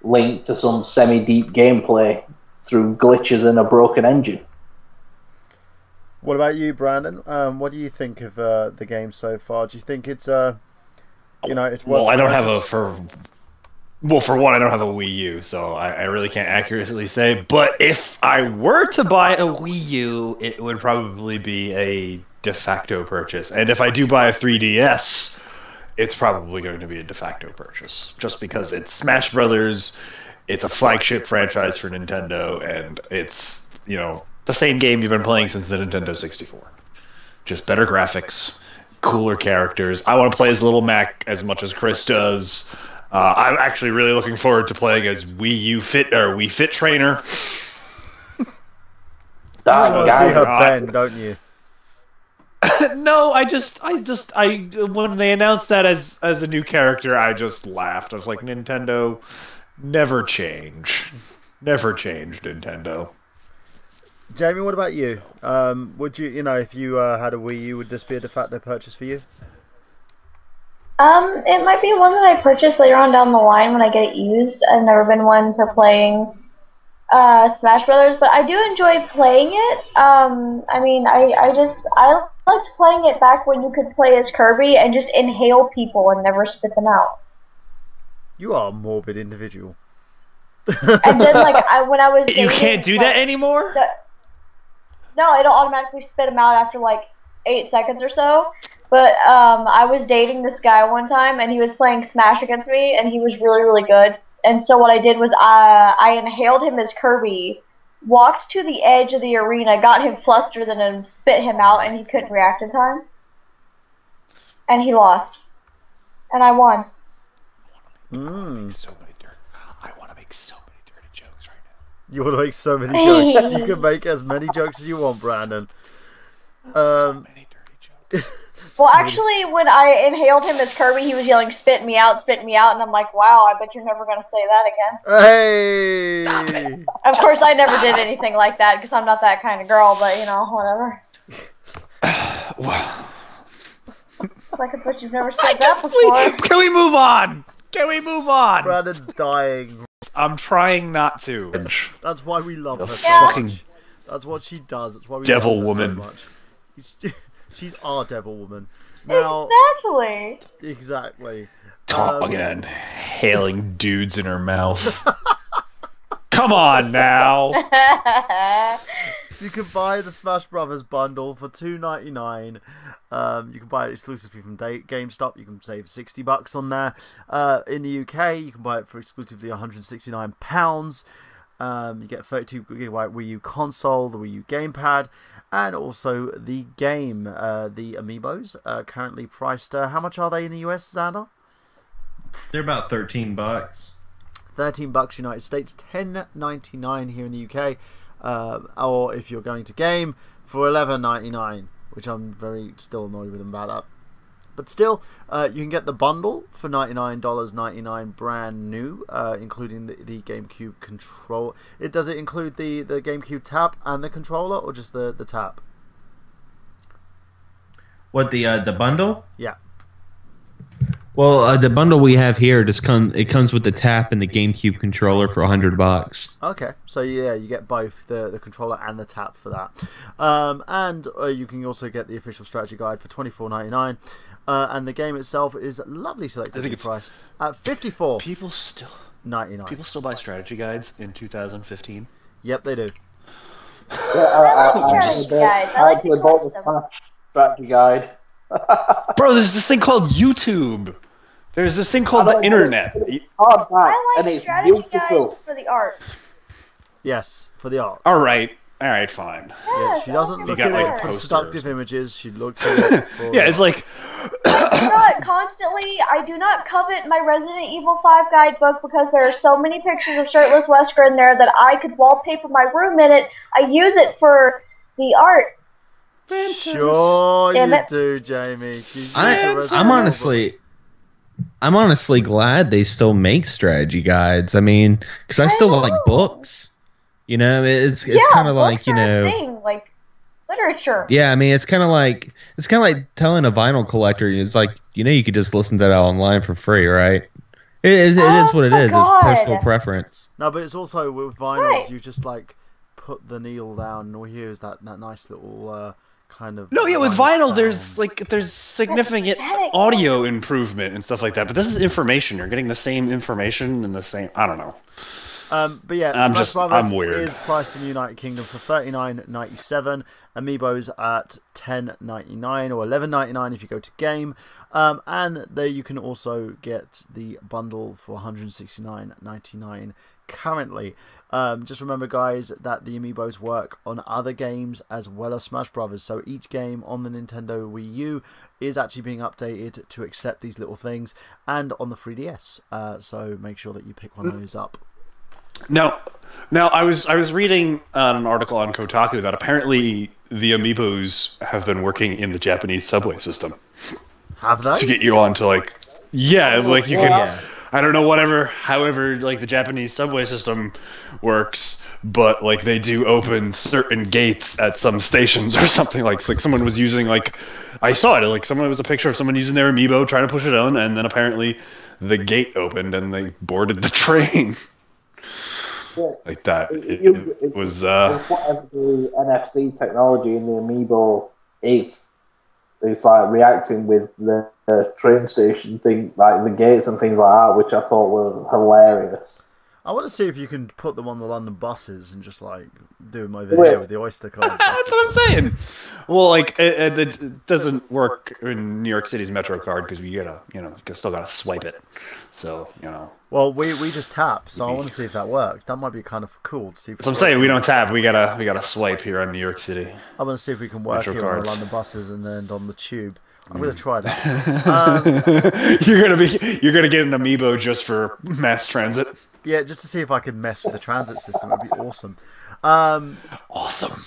linked to some semi-deep gameplay through glitches and a broken engine. What about you, Brandon? What do you think of the game so far? Do you think it's it's worth? Well, I don't have for one, I don't have a Wii U, so I really can't accurately say. But if I were to buy a Wii U, it would probably be a de facto purchase. And if I do buy a 3DS, it's probably going to be a de facto purchase, just because it's Smash Brothers, it's a flagship franchise for Nintendo, and it's the same game you've been playing since the Nintendo 64. Just better graphics, cooler characters. I want to play as Little Mac as much as Chris does. I'm actually really looking forward to playing as Wii Fit Trainer. You want to see her bend, don't you? No, I when they announced that as a new character, I just laughed. I was like, Nintendo, never change, Nintendo. Jamie, what about you? Would you, if you had a Wii U, would this be a de facto purchase for you? It might be one that I purchase later on down the line when I get it used. I've never been one for playing Smash Brothers, but I do enjoy playing it. I mean, I liked playing it back when you could play as Kirby and just inhale people and never spit them out. You are a morbid individual. And then, when I was dating, you can't do that anymore? No, it'll automatically spit them out after 8 seconds or so. But I was dating this guy one time, and he was playing Smash against me, and he was really, really good. And so what I did was I inhaled him as Kirby, walked to the edge of the arena, got him flustered, and then spit him out, and he couldn't react in time. And he lost. And I won. I want to make so many dirty jokes right now. You want to make so many jokes. You can make as many jokes as you want, Brandon. So many dirty jokes. Well, actually, when I inhaled him as Kirby, he was yelling, spit me out, and I'm like, wow, I bet you're never going to say that again. Hey! Of course, I never did anything like that, because I'm not that kind of girl, but, whatever. Wow. I bet you've never said that before. Can we move on? Brandon's dying. I'm trying not to. That's why we love her so fucking much. That's what she does. That's why we devil love her woman. So much. She's our devil woman. Now, Exactly. Talk again. Hailing dudes in her mouth. Come on now. You can buy the Smash Brothers bundle for $2.99. You can buy it exclusively from GameStop. You can save $60 on there. In the UK, you can buy it for exclusively £169. You get a 32GB Wii U console, the Wii U gamepad, and also the game. The Amiibos are currently priced. How much are they in the US, Xander? They're about $13. $13 United States, $10.99 here in the UK. Or if you're going to game, for $11.99, which I'm still annoyed with them about that. But still, you can get the bundle for $99.99 brand new, including the GameCube control. Does it include the GameCube tap and the controller, or just the tap? What, the bundle? Yeah. Well, the bundle we have here it comes with the tap and the GameCube controller for $100. Okay, so yeah, you get both the controller and the tap for that, and you can also get the official strategy guide for $24.99. and the game itself is lovely selectively priced at $54.99. People still buy strategy guides in 2015. Yep, they do. I like to collect them. Strategy guide. Bro, there's this thing called YouTube. There's this thing called the internet. I like strategy guides for the art. Yes, for the art. All right, fine. Yeah, she doesn't look at like it a for poster seductive images. She looks at it for... Yeah, it's like... I do not covet my Resident Evil 5 guidebook because there are so many pictures of shirtless Wesker in there that I could wallpaper my room in it. I use it for the art. Sure you do, Jamie. I'm honestly glad they still make strategy guides. I mean, because I still like books. You know, it's kind of like, you know, thing, like literature. Yeah, I mean, it's kind of like telling a vinyl collector. It's like, you know, you could just listen to that online for free, right? It is what it is. It's personal preference. No, but it's also with vinyls. You just like put the needle down, and all you hear is that nice little kind of. No, yeah, with vinyl, there's significant audio improvement and stuff like that. But this is information. You're getting the same information and the same. I don't know. But yeah, Smash Brothers I'm weird. is priced in the United Kingdom for $39.97. Amiibos at $10.99 or $11.99 if you go to game. And there you can also get the bundle for $169.99 currently. Just remember, guys, that the Amiibos work on other games as well as Smash Brothers. So each game on the Nintendo Wii U is actually being updated to accept these little things, and on the 3DS. So make sure that you pick one of those up. Now, I was reading an article on Kotaku that apparently the Amiibos have been working in the Japanese subway system. Have they? To get you on to like you can. I don't know, however, like the Japanese subway system works, but like they do open certain gates at some stations or something. Like someone was using I saw it, it was a picture of someone using their Amiibo trying to push it on, and then apparently the gate opened and they boarded the train. Yeah. Like that. It was it's whatever the NFC technology in the Amiibo is. It's like reacting with the train station thing, like the gates and things like that, which I thought were hilarious. I want to see if you can put them on the London buses and just like do them over here with the Oyster card. That's what I'm saying. Well, it doesn't work in New York City's Metro card because you still gotta swipe it. So Well, we just tap, so I want to see if that works. That might be kind of cool to see. So I'm saying we don't tap. We gotta swipe here in New York City. I want to see if we can work Metro here cards. on the London buses and then on the tube. I'm gonna try that. You're gonna get an Amiibo just for mass transit. Yeah, just to see if I can mess with the transit system. It'd be awesome. Awesome.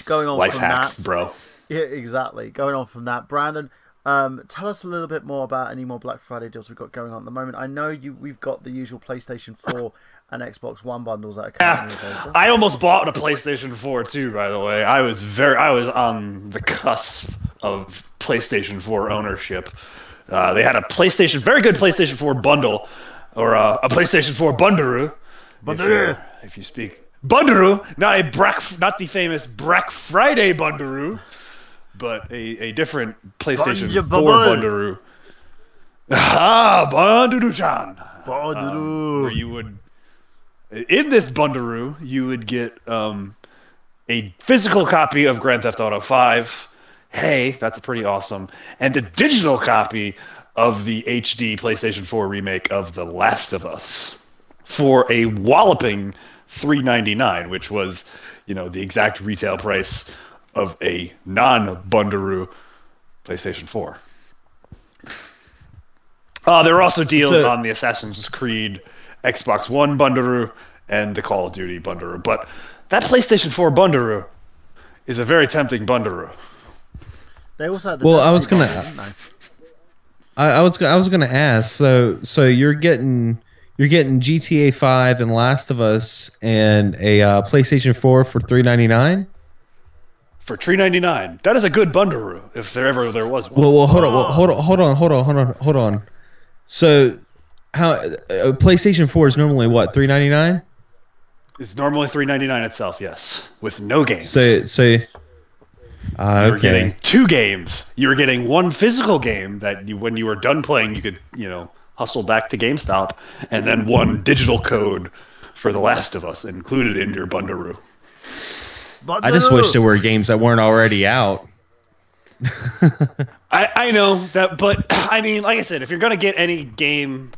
Going on Life from hack, that, bro. Yeah, exactly. Going on from that, Brandon, tell us a little bit more about any more Black Friday deals we've got going on at the moment. I know we've got the usual PlayStation 4 and Xbox One bundles that are currently available. I almost bought a PlayStation 4 too, by the way. I was on the cusp of PlayStation 4 ownership. They had a very good PlayStation 4 bundle, or a PlayStation 4 Bundaroo. If you speak Bundaroo, not the famous Black Friday Bundaroo, but a different PlayStation 4 Bundaroo. Bundaroo-chan. Bundaroo. Where you would, in this Bundaroo, you would get a physical copy of Grand Theft Auto 5. Hey, that's pretty awesome. And a digital copy of the HD PlayStation 4 remake of The Last of Us for a walloping $3.99, which was, the exact retail price of a non-Bundaroo PlayStation 4. There are also deals on the Assassin's Creed Xbox One Bundaroo and the Call of Duty Bundaroo, but that PlayStation 4 Bundaroo is a very tempting Bundaroo. They also had the I was gonna ask. So you're getting GTA 5 and Last of Us and a PlayStation 4 for $3.99. For $3.99, that is a good Bundaroo if there was one. Well, hold on. So, how PlayStation 4 is normally what, $3.99? It's normally $3.99 itself, yes, with no games. So You were getting 2 games. You were getting 1 physical game that when you were done playing, you could, hustle back to GameStop, and then 1 digital code for The Last of Us included in your Bundaroo. I just wish there were games that weren't already out. I know that, but I mean, like I said, if you're gonna get any game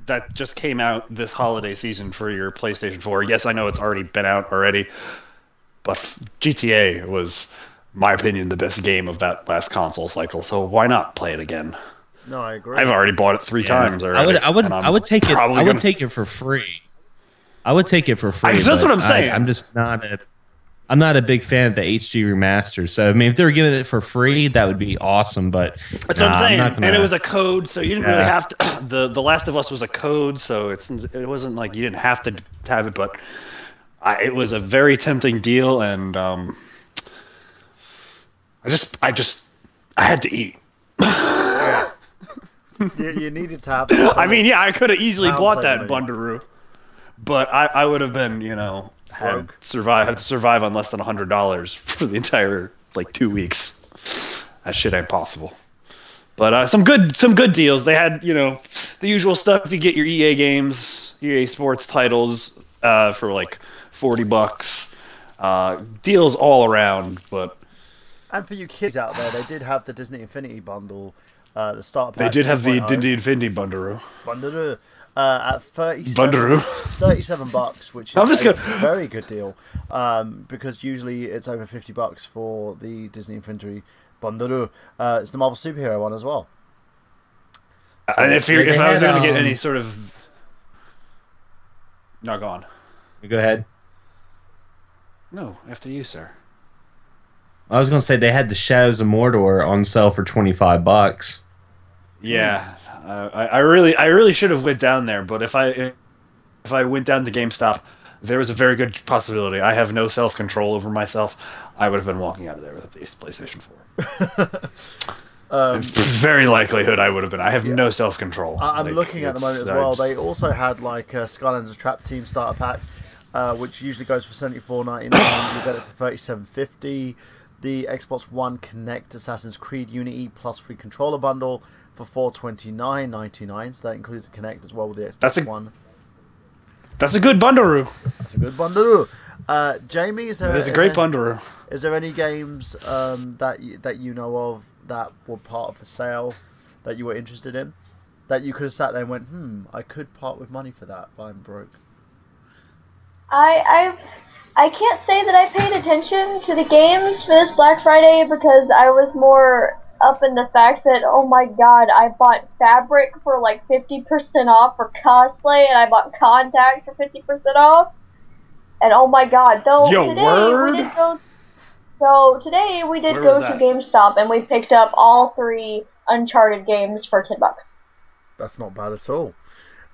that just came out this holiday season for your PlayStation 4, yes, I know it's already been out already, but GTA was, in my opinion, the best game of that last console cycle. So why not play it again? No, I agree. I've already bought it 3 times already. I would take it. I would take it for free. I would take it for free. That's what I'm saying. I'm just not a. I'm not a big fan of the HD remaster. So I mean, if they were giving it for free, that would be awesome. But that's what I'm saying. And it was a code, so you didn't really have to. The Last of Us was a code, so it wasn't like you didn't have to have it. But it was a very tempting deal, and I had to eat. You needed to have. I mean, yeah, I could have easily bought that Bundaroo, but I would have been, had to survive on less than $100 for the entire 2 weeks. That shit ain't possible. But some good deals. They had the usual stuff. You get your EA games, EA Sports titles for $40. Deals all around. And for you kids out there, they did have the Disney Infinity Bundle. The start pack. They did have the Infinity Bundaroo. At $37, which is a very good deal, because usually it's over $50 for the Disney Infinity Bundaroo. It's the Marvel superhero one as well. So if I was going to get any sort of... No, go on. Go ahead. No, after you, sir. I was going to say they had the Shadows of Mordor on sale for $25. Yeah. I really should have went down there, but if I went down to GameStop, there was a very good possibility. I have no self-control over myself. I would have been walking out of there with a PlayStation 4. Very likelihood I would have been. I have no self-control. I'm looking at the moment as well. They also had Skylanders Trap Team starter pack, which usually goes for $74.99. You get it for $37.50. The Xbox One Connect Assassin's Creed Unity plus free controller bundle for $429.99. So that includes the Connect as well with the Xbox One. That's a good Bundaroo. That's a good Bundaroo. Jamie, is a great Bundaroo. Is there any games that you know of that were part of the sale that you were interested in? That you could have sat there and went, I could part with money for that, but I'm broke. I can't say that I paid attention to the games for this Black Friday because I was more up in the fact that, oh my god, I bought fabric for 50% off for cosplay, and I bought contacts for 50% off. And oh my god, today we did go to GameStop and we picked up all 3 Uncharted games for $10. That's not bad at all.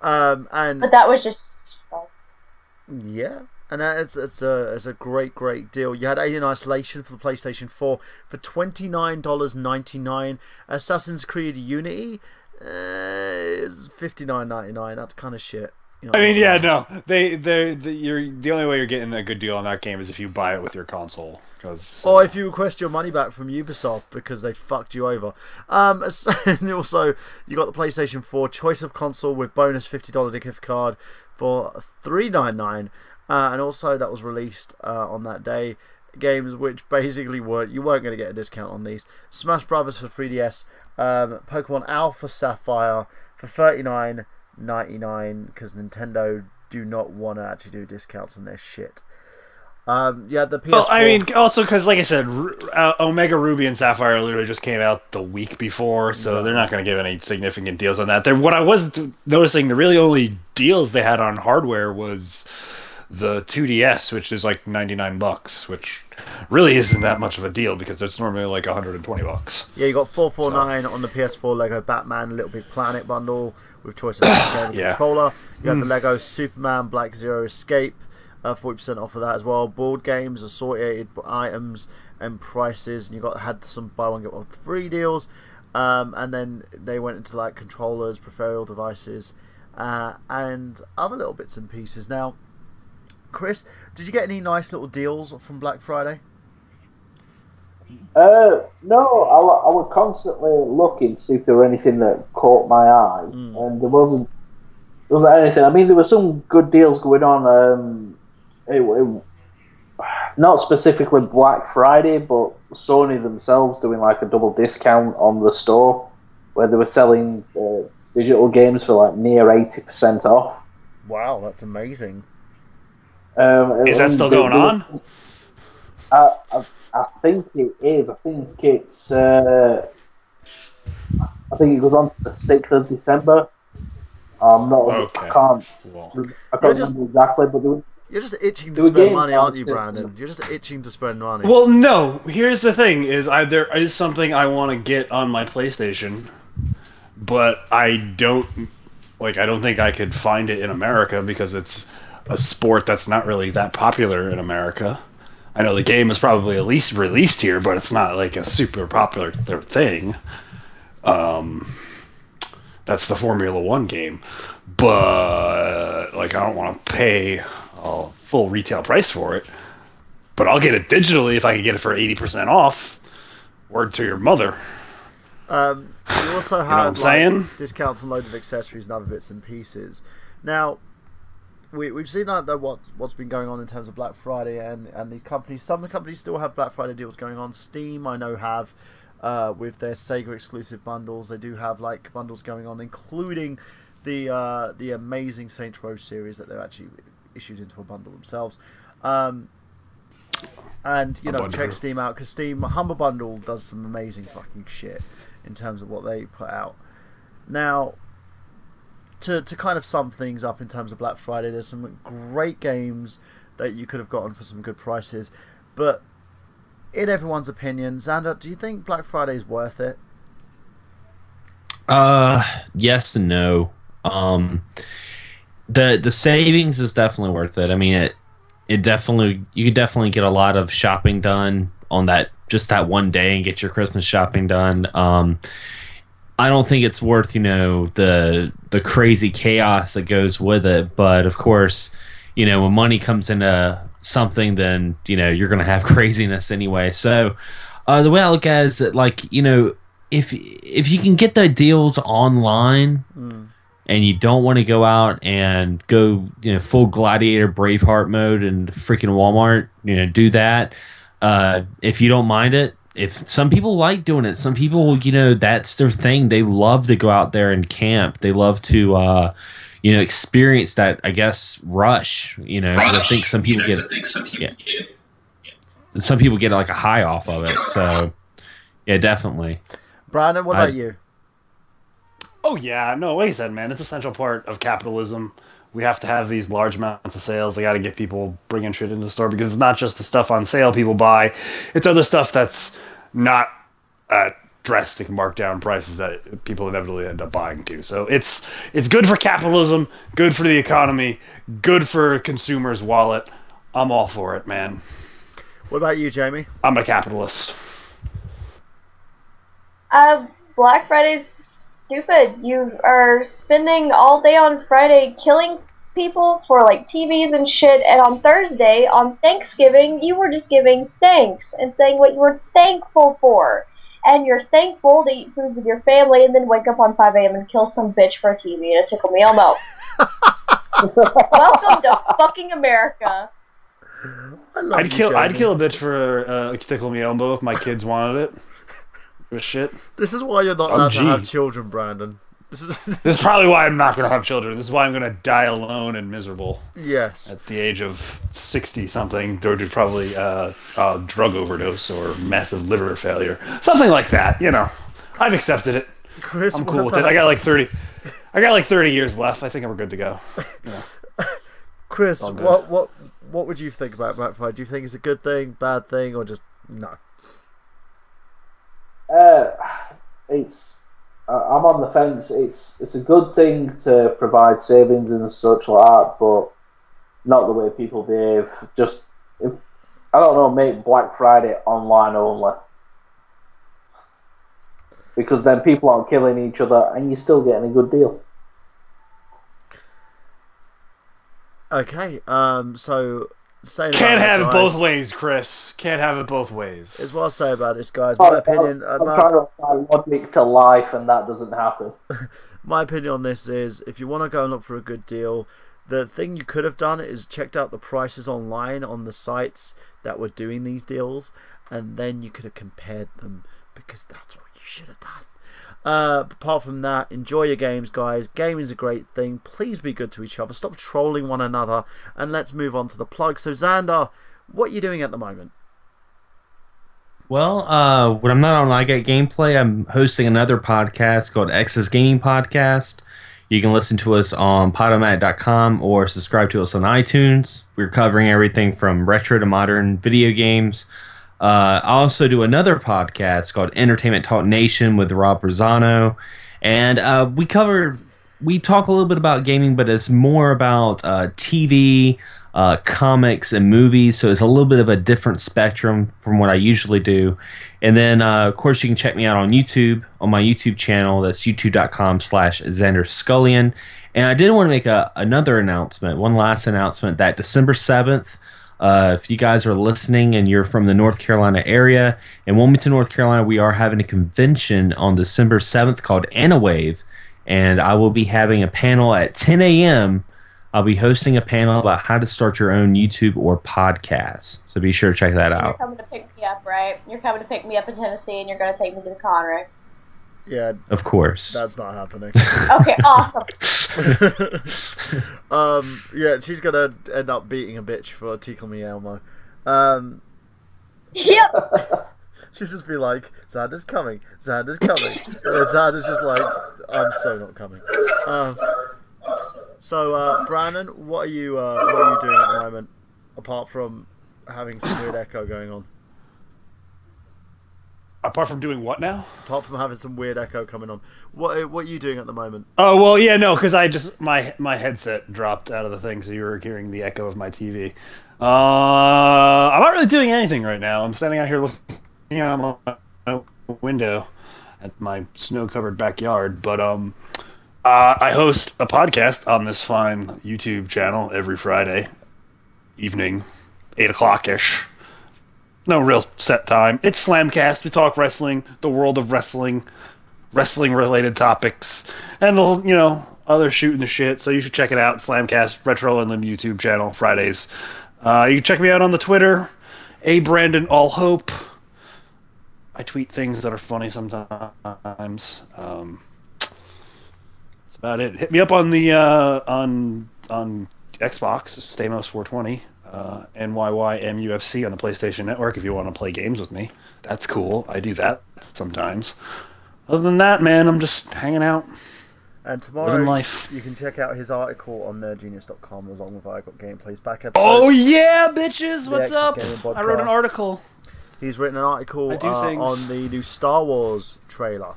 But that was just... Yeah. And it's a great deal. You had Alien Isolation for the PlayStation 4 for $29.99. Assassin's Creed Unity is $59.99. That's kind of shit. I mean, yeah, no. You're the only way you're getting a good deal on that game is if you buy it with your console. Or if you request your money back from Ubisoft because they fucked you over. And also, you got the PlayStation 4 Choice of Console with bonus $50 gift card for $3.99. And also that was released on that day. Games which basically you weren't going to get a discount on these. Smash Brothers for 3DS, Pokemon Alpha Sapphire for $39.99 because Nintendo do not want to actually do discounts on their shit. The PS4. Well, I mean, also because, like I said, Omega Ruby and Sapphire literally just came out the week before, so they're not going to give any significant deals on that. What I was noticing, the really only deals they had on hardware was the 2DS, which is $99, which really isn't that much of a deal because it's normally $120. Yeah, you got $449 on the PS4 Lego Batman Little Big Planet bundle with choice of controller. You had the Lego Superman Black Zero Escape, 40% off of that as well. Board games, assorted items and prices, and you had some buy one get one free deals. And then they went into controllers, peripheral devices, and other little bits and pieces. Now, Chris, did you get any nice little deals from Black Friday? No, I was constantly looking to see if there were anything that caught my eye, and there wasn't anything. I mean, there were some good deals going on. Not specifically Black Friday, but Sony themselves doing like a double discount on the store, where they were selling digital games for like near 80% off. Wow, that's amazing. Is that still going on? I think it is. I think it's. I think it goes on to the 6th of December. I'm not. Okay. I can't remember exactly, but you're just itching to spend money, aren't you, Brandon? You're just itching to spend money. Well, no. Here's the thing: there is something I want to get on my PlayStation, but I don't think I could find it in America because it's a sport that's not really that popular in America. I know the game is probably at least released here, but it's not like a super popular thing. That's the Formula One game. But like, I don't want to pay a full retail price for it. But I'll get it digitally if I can get it for 80% off. Word to your mother. You also have discounts on loads of accessories and other bits and pieces. Now, we've seen what's been going on in terms of Black Friday and these companies. Some of the companies still have Black Friday deals going on. Steam, I know, have with their Sega exclusive bundles. They do have like bundles going on, including the amazing Saints Row series that they've actually issued into a bundle themselves. And check Steam out, because Steam Humble Bundle does some amazing fucking shit in terms of what they put out. Now, to kind of sum things up in terms of Black Friday, there's some great games that you could have gotten for some good prices, but in everyone's opinion, Xander, do you think Black Friday is worth it? Yes and no. The savings is definitely worth it. I mean, you could definitely get a lot of shopping done on that one day and get your Christmas shopping done. I don't think it's worth, the crazy chaos that goes with it. But of course, when money comes into something, then, you're going to have craziness anyway. So the way I look at it is that, like, if you can get the deals online and you don't want to go out and go, full Gladiator Braveheart mode and freaking Walmart, do that. If you don't mind it. If some people like doing it, some people, that's their thing. They love to go out there and camp. They love to, experience that, I guess, rush. I think some people some people get like a high off of it. So, yeah, definitely. Brandon, what about you? Oh yeah, no, like I said, man, it's an essential part of capitalism. We have to have these large amounts of sales. They got to get people bringing shit into the store, because it's not just the stuff on sale people buy. It's other stuff that's not at drastic markdown prices that people inevitably end up buying too. So it's good for capitalism, good for the economy, good for consumers' wallet. I'm all for it, man. What about you, Jamie? I'm a capitalist. Black Friday's stupid. You are spending all day on Friday killing people for like TVs and shit, and on Thursday, on Thanksgiving, you were just giving thanks and saying what you were thankful for. And you're thankful to eat food with your family and then wake up on 5 a.m. and kill some bitch for a TV and a Tickle Me Elmo. Welcome to fucking America. I'd kill a bitch for Tickle Me Elmo if my kids wanted it. Shit. This is why you're not allowed to have children, Brandon. This is probably why I'm not going to have children. This is why I'm going to die alone and miserable. Yes. At the age of 60-something, due to probably drug overdose or massive liver failure. Something like that, I've accepted it. Chris, I'm cool with it. I got like 30 years left. I think we're good to go. Chris, what would you think about Black Friday? Do you think it's a good thing, bad thing, or just no? I'm on the fence. It's a good thing to provide savings and such like that, but not the way people behave. Make Black Friday online only, because then people aren't killing each other and you're still getting a good deal. Okay, so saying Can't about have that, it guys, both ways, Chris. Can't have it both ways. is what I'll say about this, guys. My opinion. I'm trying to apply logic to life, and that doesn't happen. My opinion on this is, if you want to go and look for a good deal, the thing you could have done is checked out the prices online on the sites that were doing these deals, and then you could have compared them, because that's what you should have done. Apart from that, enjoy your games, guys. Gaming's a great thing. Please be good to each other. Stop trolling one another, and let's move on to the plug. So, Xander, what are you doing at the moment? Well, when I'm not on I Get Gameplay, I'm hosting another podcast called X's Gaming Podcast. You can listen to us on Podomatic.com or subscribe to us on iTunes. We're covering everything from retro to modern video games. I also do another podcast called Entertainment Talk Nation with Rob Rosano, and we talk a little bit about gaming, but it's more about TV, comics, and movies, so it's a little bit of a different spectrum from what I usually do. And then, of course, you can check me out on YouTube, on my YouTube channel. That's youtube.com/Xander Skullion. And I did want to make another announcement, one last announcement, that December 7th, if you guys are listening and you're from the North Carolina area, in Wilmington, North Carolina, we are having a convention on December 7th called Anawave, and I will be having a panel at 10 a.m. I'll be hosting a panel about how to start your own YouTube or podcast, so be sure to check that out. You're coming to pick me up, right? You're coming to pick me up in Tennessee, and you're going to take me to the con, right? Yeah, of course. that's not happening. Okay, awesome. Yeah, she's gonna end up beating a bitch for Tickle Me Elmo. Yep. She'll just be like, Xander's coming, Xander's coming. And then Xander's just like, I'm so not coming. So, Brandon, what are you doing at the moment, apart from having some weird echo going on? Apart from doing what now? Apart from having some weird echo coming on, what are you doing at the moment? Oh, well, yeah, no, because I just my headset dropped out of the thing, so you were hearing the echo of my TV. I'm not really doing anything right now. I'm standing out here looking out my window at my snow-covered backyard, but I host a podcast on this fine YouTube channel every Friday evening, 8 o'clock-ish. No real set time. It's Slamcast. We talk wrestling, the world of wrestling, wrestling-related topics, and other shooting the shit. So you should check it out. Slamcast Retro and Limb YouTube channel Fridays. You can check me out on the Twitter, Brandon All Hope. I tweet things that are funny sometimes. That's about it. Hit me up on the on Xbox, Stamos420. NYYMUFC on the PlayStation Network if you want to play games with me. That's cool. I do that sometimes. Other than that, man, I'm just hanging out. And tomorrow, living life. You can check out his article on nerdgenius.com along with I Got Gameplays back episodes. Oh, yeah, bitches! What's X's up? Gaming I wrote an Podcast. article. He's written an article on the new Star Wars trailer.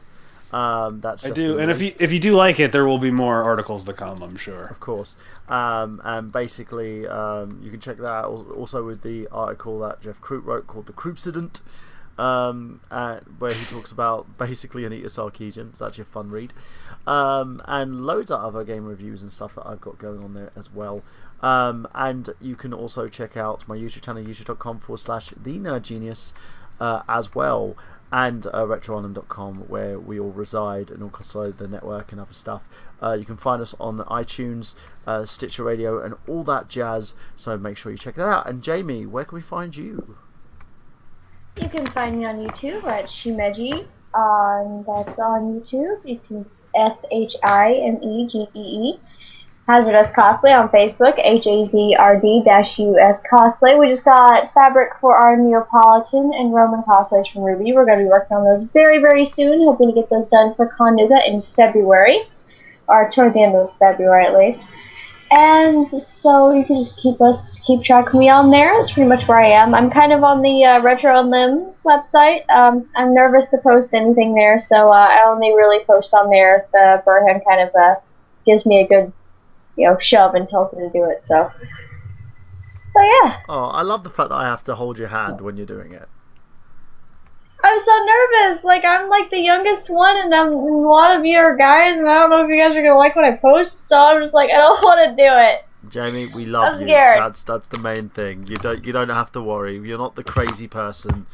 That's I just do, been and released. if you do like it, there will be more articles to come, I'm sure. Of course. And basically, you can check that out also with the article that Jeff Croop wrote called The Croopsident, where he talks about basically Anita Sarkeesian. It's actually a fun read. And loads of other game reviews and stuff that I've got going on there as well. And you can also check out my YouTube channel, youtube.com/TheNerdGenius, as well. And retroonum.com, where we all reside, and also the network and other stuff. You can find us on iTunes, Stitcher Radio, and all that jazz, so make sure you check that out. And Jamie, where can we find you? You can find me on YouTube at Shimeji. That's on YouTube. You can SHIMEGEE. Hazardous Cosplay on Facebook, HAZRD-US Cosplay. We just got fabric for our Neapolitan and Roman cosplays from Ruby. We're going to be working on those very, very soon, hoping to get those done for Connuga in February, or toward the end of February at least. And so you can just keep track of me on there. That's pretty much where I am. I'm kind of on the Retro and Limb website. I'm nervous to post anything there, so I only really post on there if Burhan kind of gives me a good shove and tells me to do it. So yeah. Oh, I love the fact that I have to hold your hand when you're doing it. I'm so nervous. Like, I'm like the youngest one, and a lot of you are guys, and I don't know if you guys are gonna like what I post. So I'm just like, I don't want to do it. Jamie, we love I'm you. scared. That's the main thing. You don't have to worry. You're not the crazy person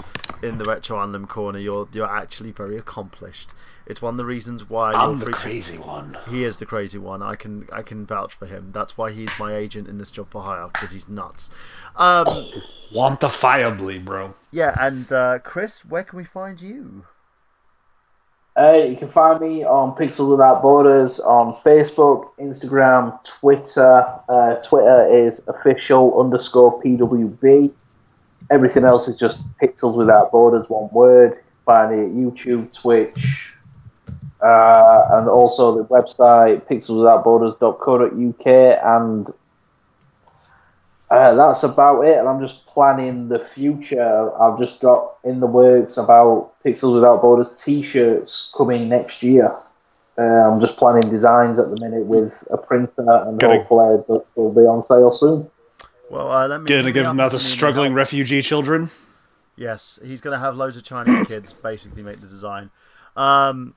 in the Retro Anthem corner. You're actually very accomplished. It's one of the reasons why I'm the crazy one. He is the crazy one. I can vouch for him. That's why he's my agent in this job for hire, because he's nuts. Quantifiably, bro. Yeah, and Chris, where can we find you? You can find me on Pixels Without Borders on Facebook, Instagram, Twitter. Twitter is official_PWB. Everything else is just Pixels Without Borders, one word. Find it at YouTube, Twitch, and also the website pixelswithoutborders.co.uk, and that's about it. And I'm just planning the future. I've just got in the works about Pixels Without Borders t-shirts coming next year. I'm just planning designs at the minute with a printer, and hopefully they'll be on sale soon. Well, let me Gonna give them out to struggling refugee children. Yes, he's going to have loads of Chinese kids basically make the design. And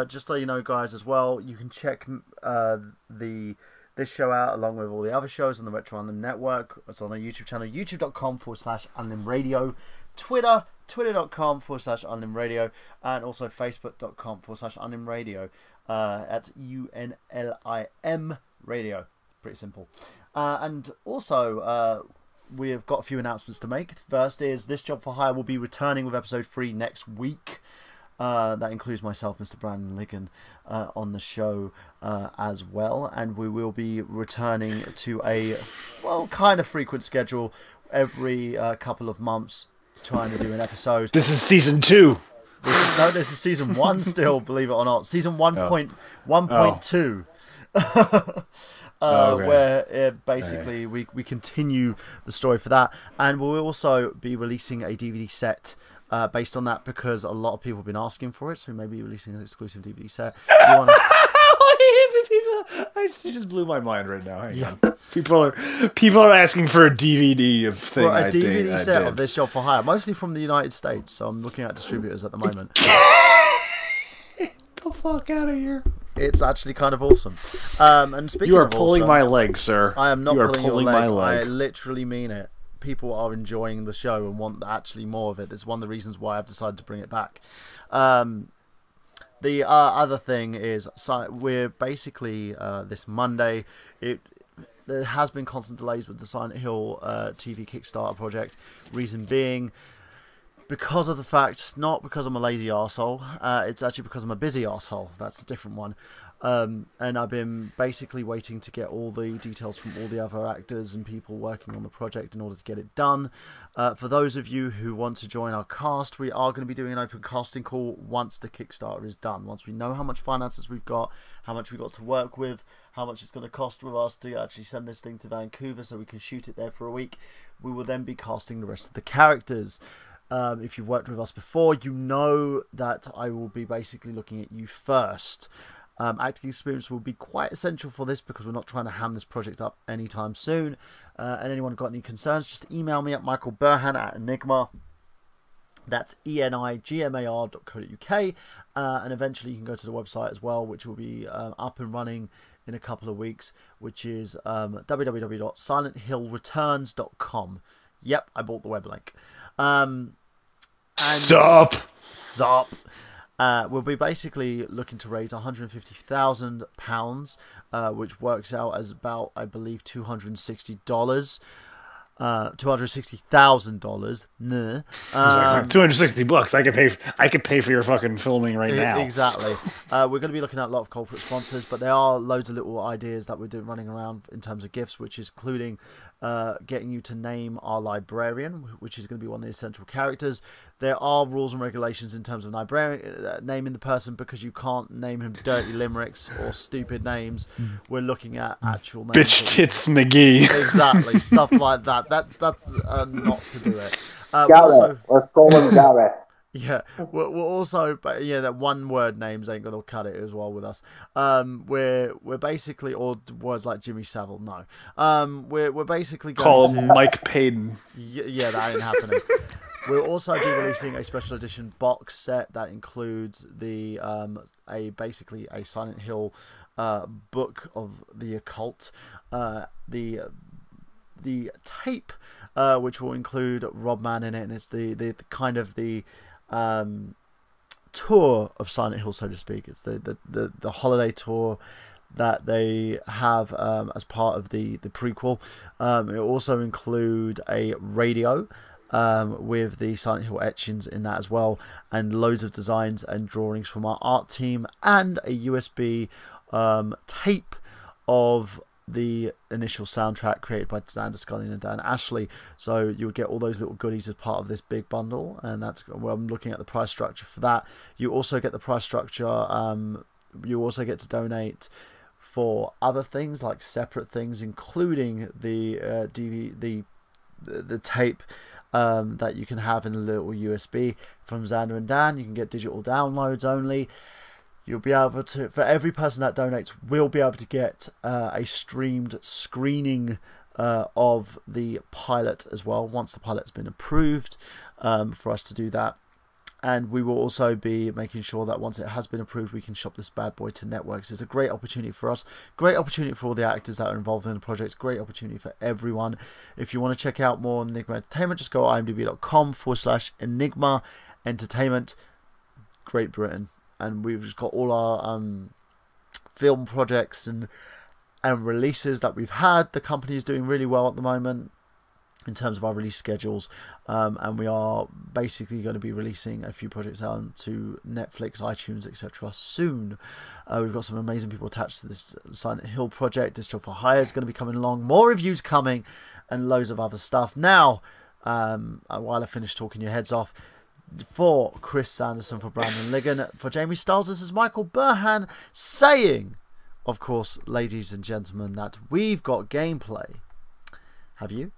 just so you know, guys, as well, you can check this show out along with all the other shows on the Retro Anthem Network. It's on our YouTube channel, youtube.com/UnlimRadio, Twitter, twitter.com/UnlimRadio, and also facebook.com/UnlimRadio. At UNLIM Radio. Pretty simple. And also, we have got a few announcements to make. First is This Job for Hire will be returning with episode 3 next week. That includes myself, Mr. Brandon Liggan, on the show as well. And we will be returning to a, kind of frequent schedule every couple of months, trying to do an episode. This is season 2. This is season 1 still, believe it or not. Season 1.2. Okay. Where basically we continue the story for that, and we'll also be releasing a DVD set based on that, because a lot of people have been asking for it, so maybe releasing an exclusive DVD set. It just blew my mind right now. Hang on. People are asking for a DVD of thing. For a DVD set of This Job for Hire, mostly from the United States. So I'm looking at distributors at the moment. Get the fuck out of here! It's actually kind of awesome. And speaking, you are of pulling awesome, my leg, sir. I am not pulling your leg. my leg. I literally mean it. People are enjoying the show and want actually more of it. It's one of the reasons why I've decided to bring it back. The other thing is, we're basically this Monday. There has been constant delays with the Silent Hill TV Kickstarter project. Reason being, because of the fact, not because I'm a lazy arsehole, it's actually because I'm a busy arsehole. That's a different one. And I've been basically waiting to get all the details from all the other actors and people working on the project in order to get it done. For those of you who want to join our cast, we are going to be doing an open casting call once the Kickstarter is done. Once we know how much finances we've got, how much we've got to work with, how much it's going to cost with us to actually send this thing to Vancouver so we can shoot it there for a week, we will then be casting the rest of the characters. If you've worked with us before, you know that I will be basically looking at you first. Acting experience will be quite essential for this, because we're not trying to ham this project up anytime soon. And anyone got any concerns, just email me at Michael Burhan at Enigma. That's enigmar.co.uk. And eventually you can go to the website as well, which will be up and running in a couple of weeks, which is www.silenthillreturns.com. Yep, I bought the web link. Sup. We'll be basically looking to raise £150,000, which works out as about, I believe, $260. $260,000. Nah. $260. I could pay for your fucking filming right now. Exactly. We're going to be looking at a lot of corporate sponsors, but there are loads of little ideas that we're doing running around in terms of gifts, which is including getting you to name our librarian, which is going to be one of the essential characters. There are rules and regulations in terms of naming the person, because you can't name him dirty limericks or stupid names. We're looking at actual names. Bitch tits McGee. Exactly, stuff like that. That's not to do it. Garrett. Let's call him Garrett. Yeah, we're also, but yeah, that one word names ain't gonna cut it as well with us. We're basically, or words like Jimmy Savile, no. We're basically going Call to him Mike Payton. Yeah, that ain't happening. We'll also be releasing a special edition box set that includes the basically a Silent Hill book of the occult, the tape, which will include Rob Man in it, and it's the kind of the tour of Silent Hill, so to speak. It's the holiday tour that they have as part of the prequel. It will also include a radio with the Silent Hill etchings in that as well, and loads of designs and drawings from our art team, and a USB tape of the initial soundtrack created by Xander Skullion and Dan Ashley. So you'll get all those little goodies as part of this big bundle, and that's, well, I'm looking at the price structure for that. You also get the price structure, you also get to donate for other things, like separate things, including the tape that you can have in a little USB from Xander and Dan. You can get digital downloads only. You'll be able to, for every person that donates, we'll be able to get a streamed screening of the pilot as well, once the pilot's been approved, for us to do that. And we will also be making sure that once it has been approved, we can shop this bad boy to networks. It's a great opportunity for us, great opportunity for all the actors that are involved in the project, great opportunity for everyone. If you want to check out more on Enigma Entertainment, just go to imdb.com/Enigma Entertainment, Great Britain. And we've just got all our film projects and releases that we've had. The company is doing really well at the moment in terms of our release schedules, and we are basically going to be releasing a few projects out to Netflix, iTunes, etc. soon. We've got some amazing people attached to this Silent Hill project. Digital for Hire is going to be coming along, more reviews coming, and loads of other stuff. Now, while I finish talking your heads off, for Chris Sanderson, for Brandon Liggan, for Jamie Stiles, this is Michael Burhan saying, of course, ladies and gentlemen, that we've got gameplay. Have you?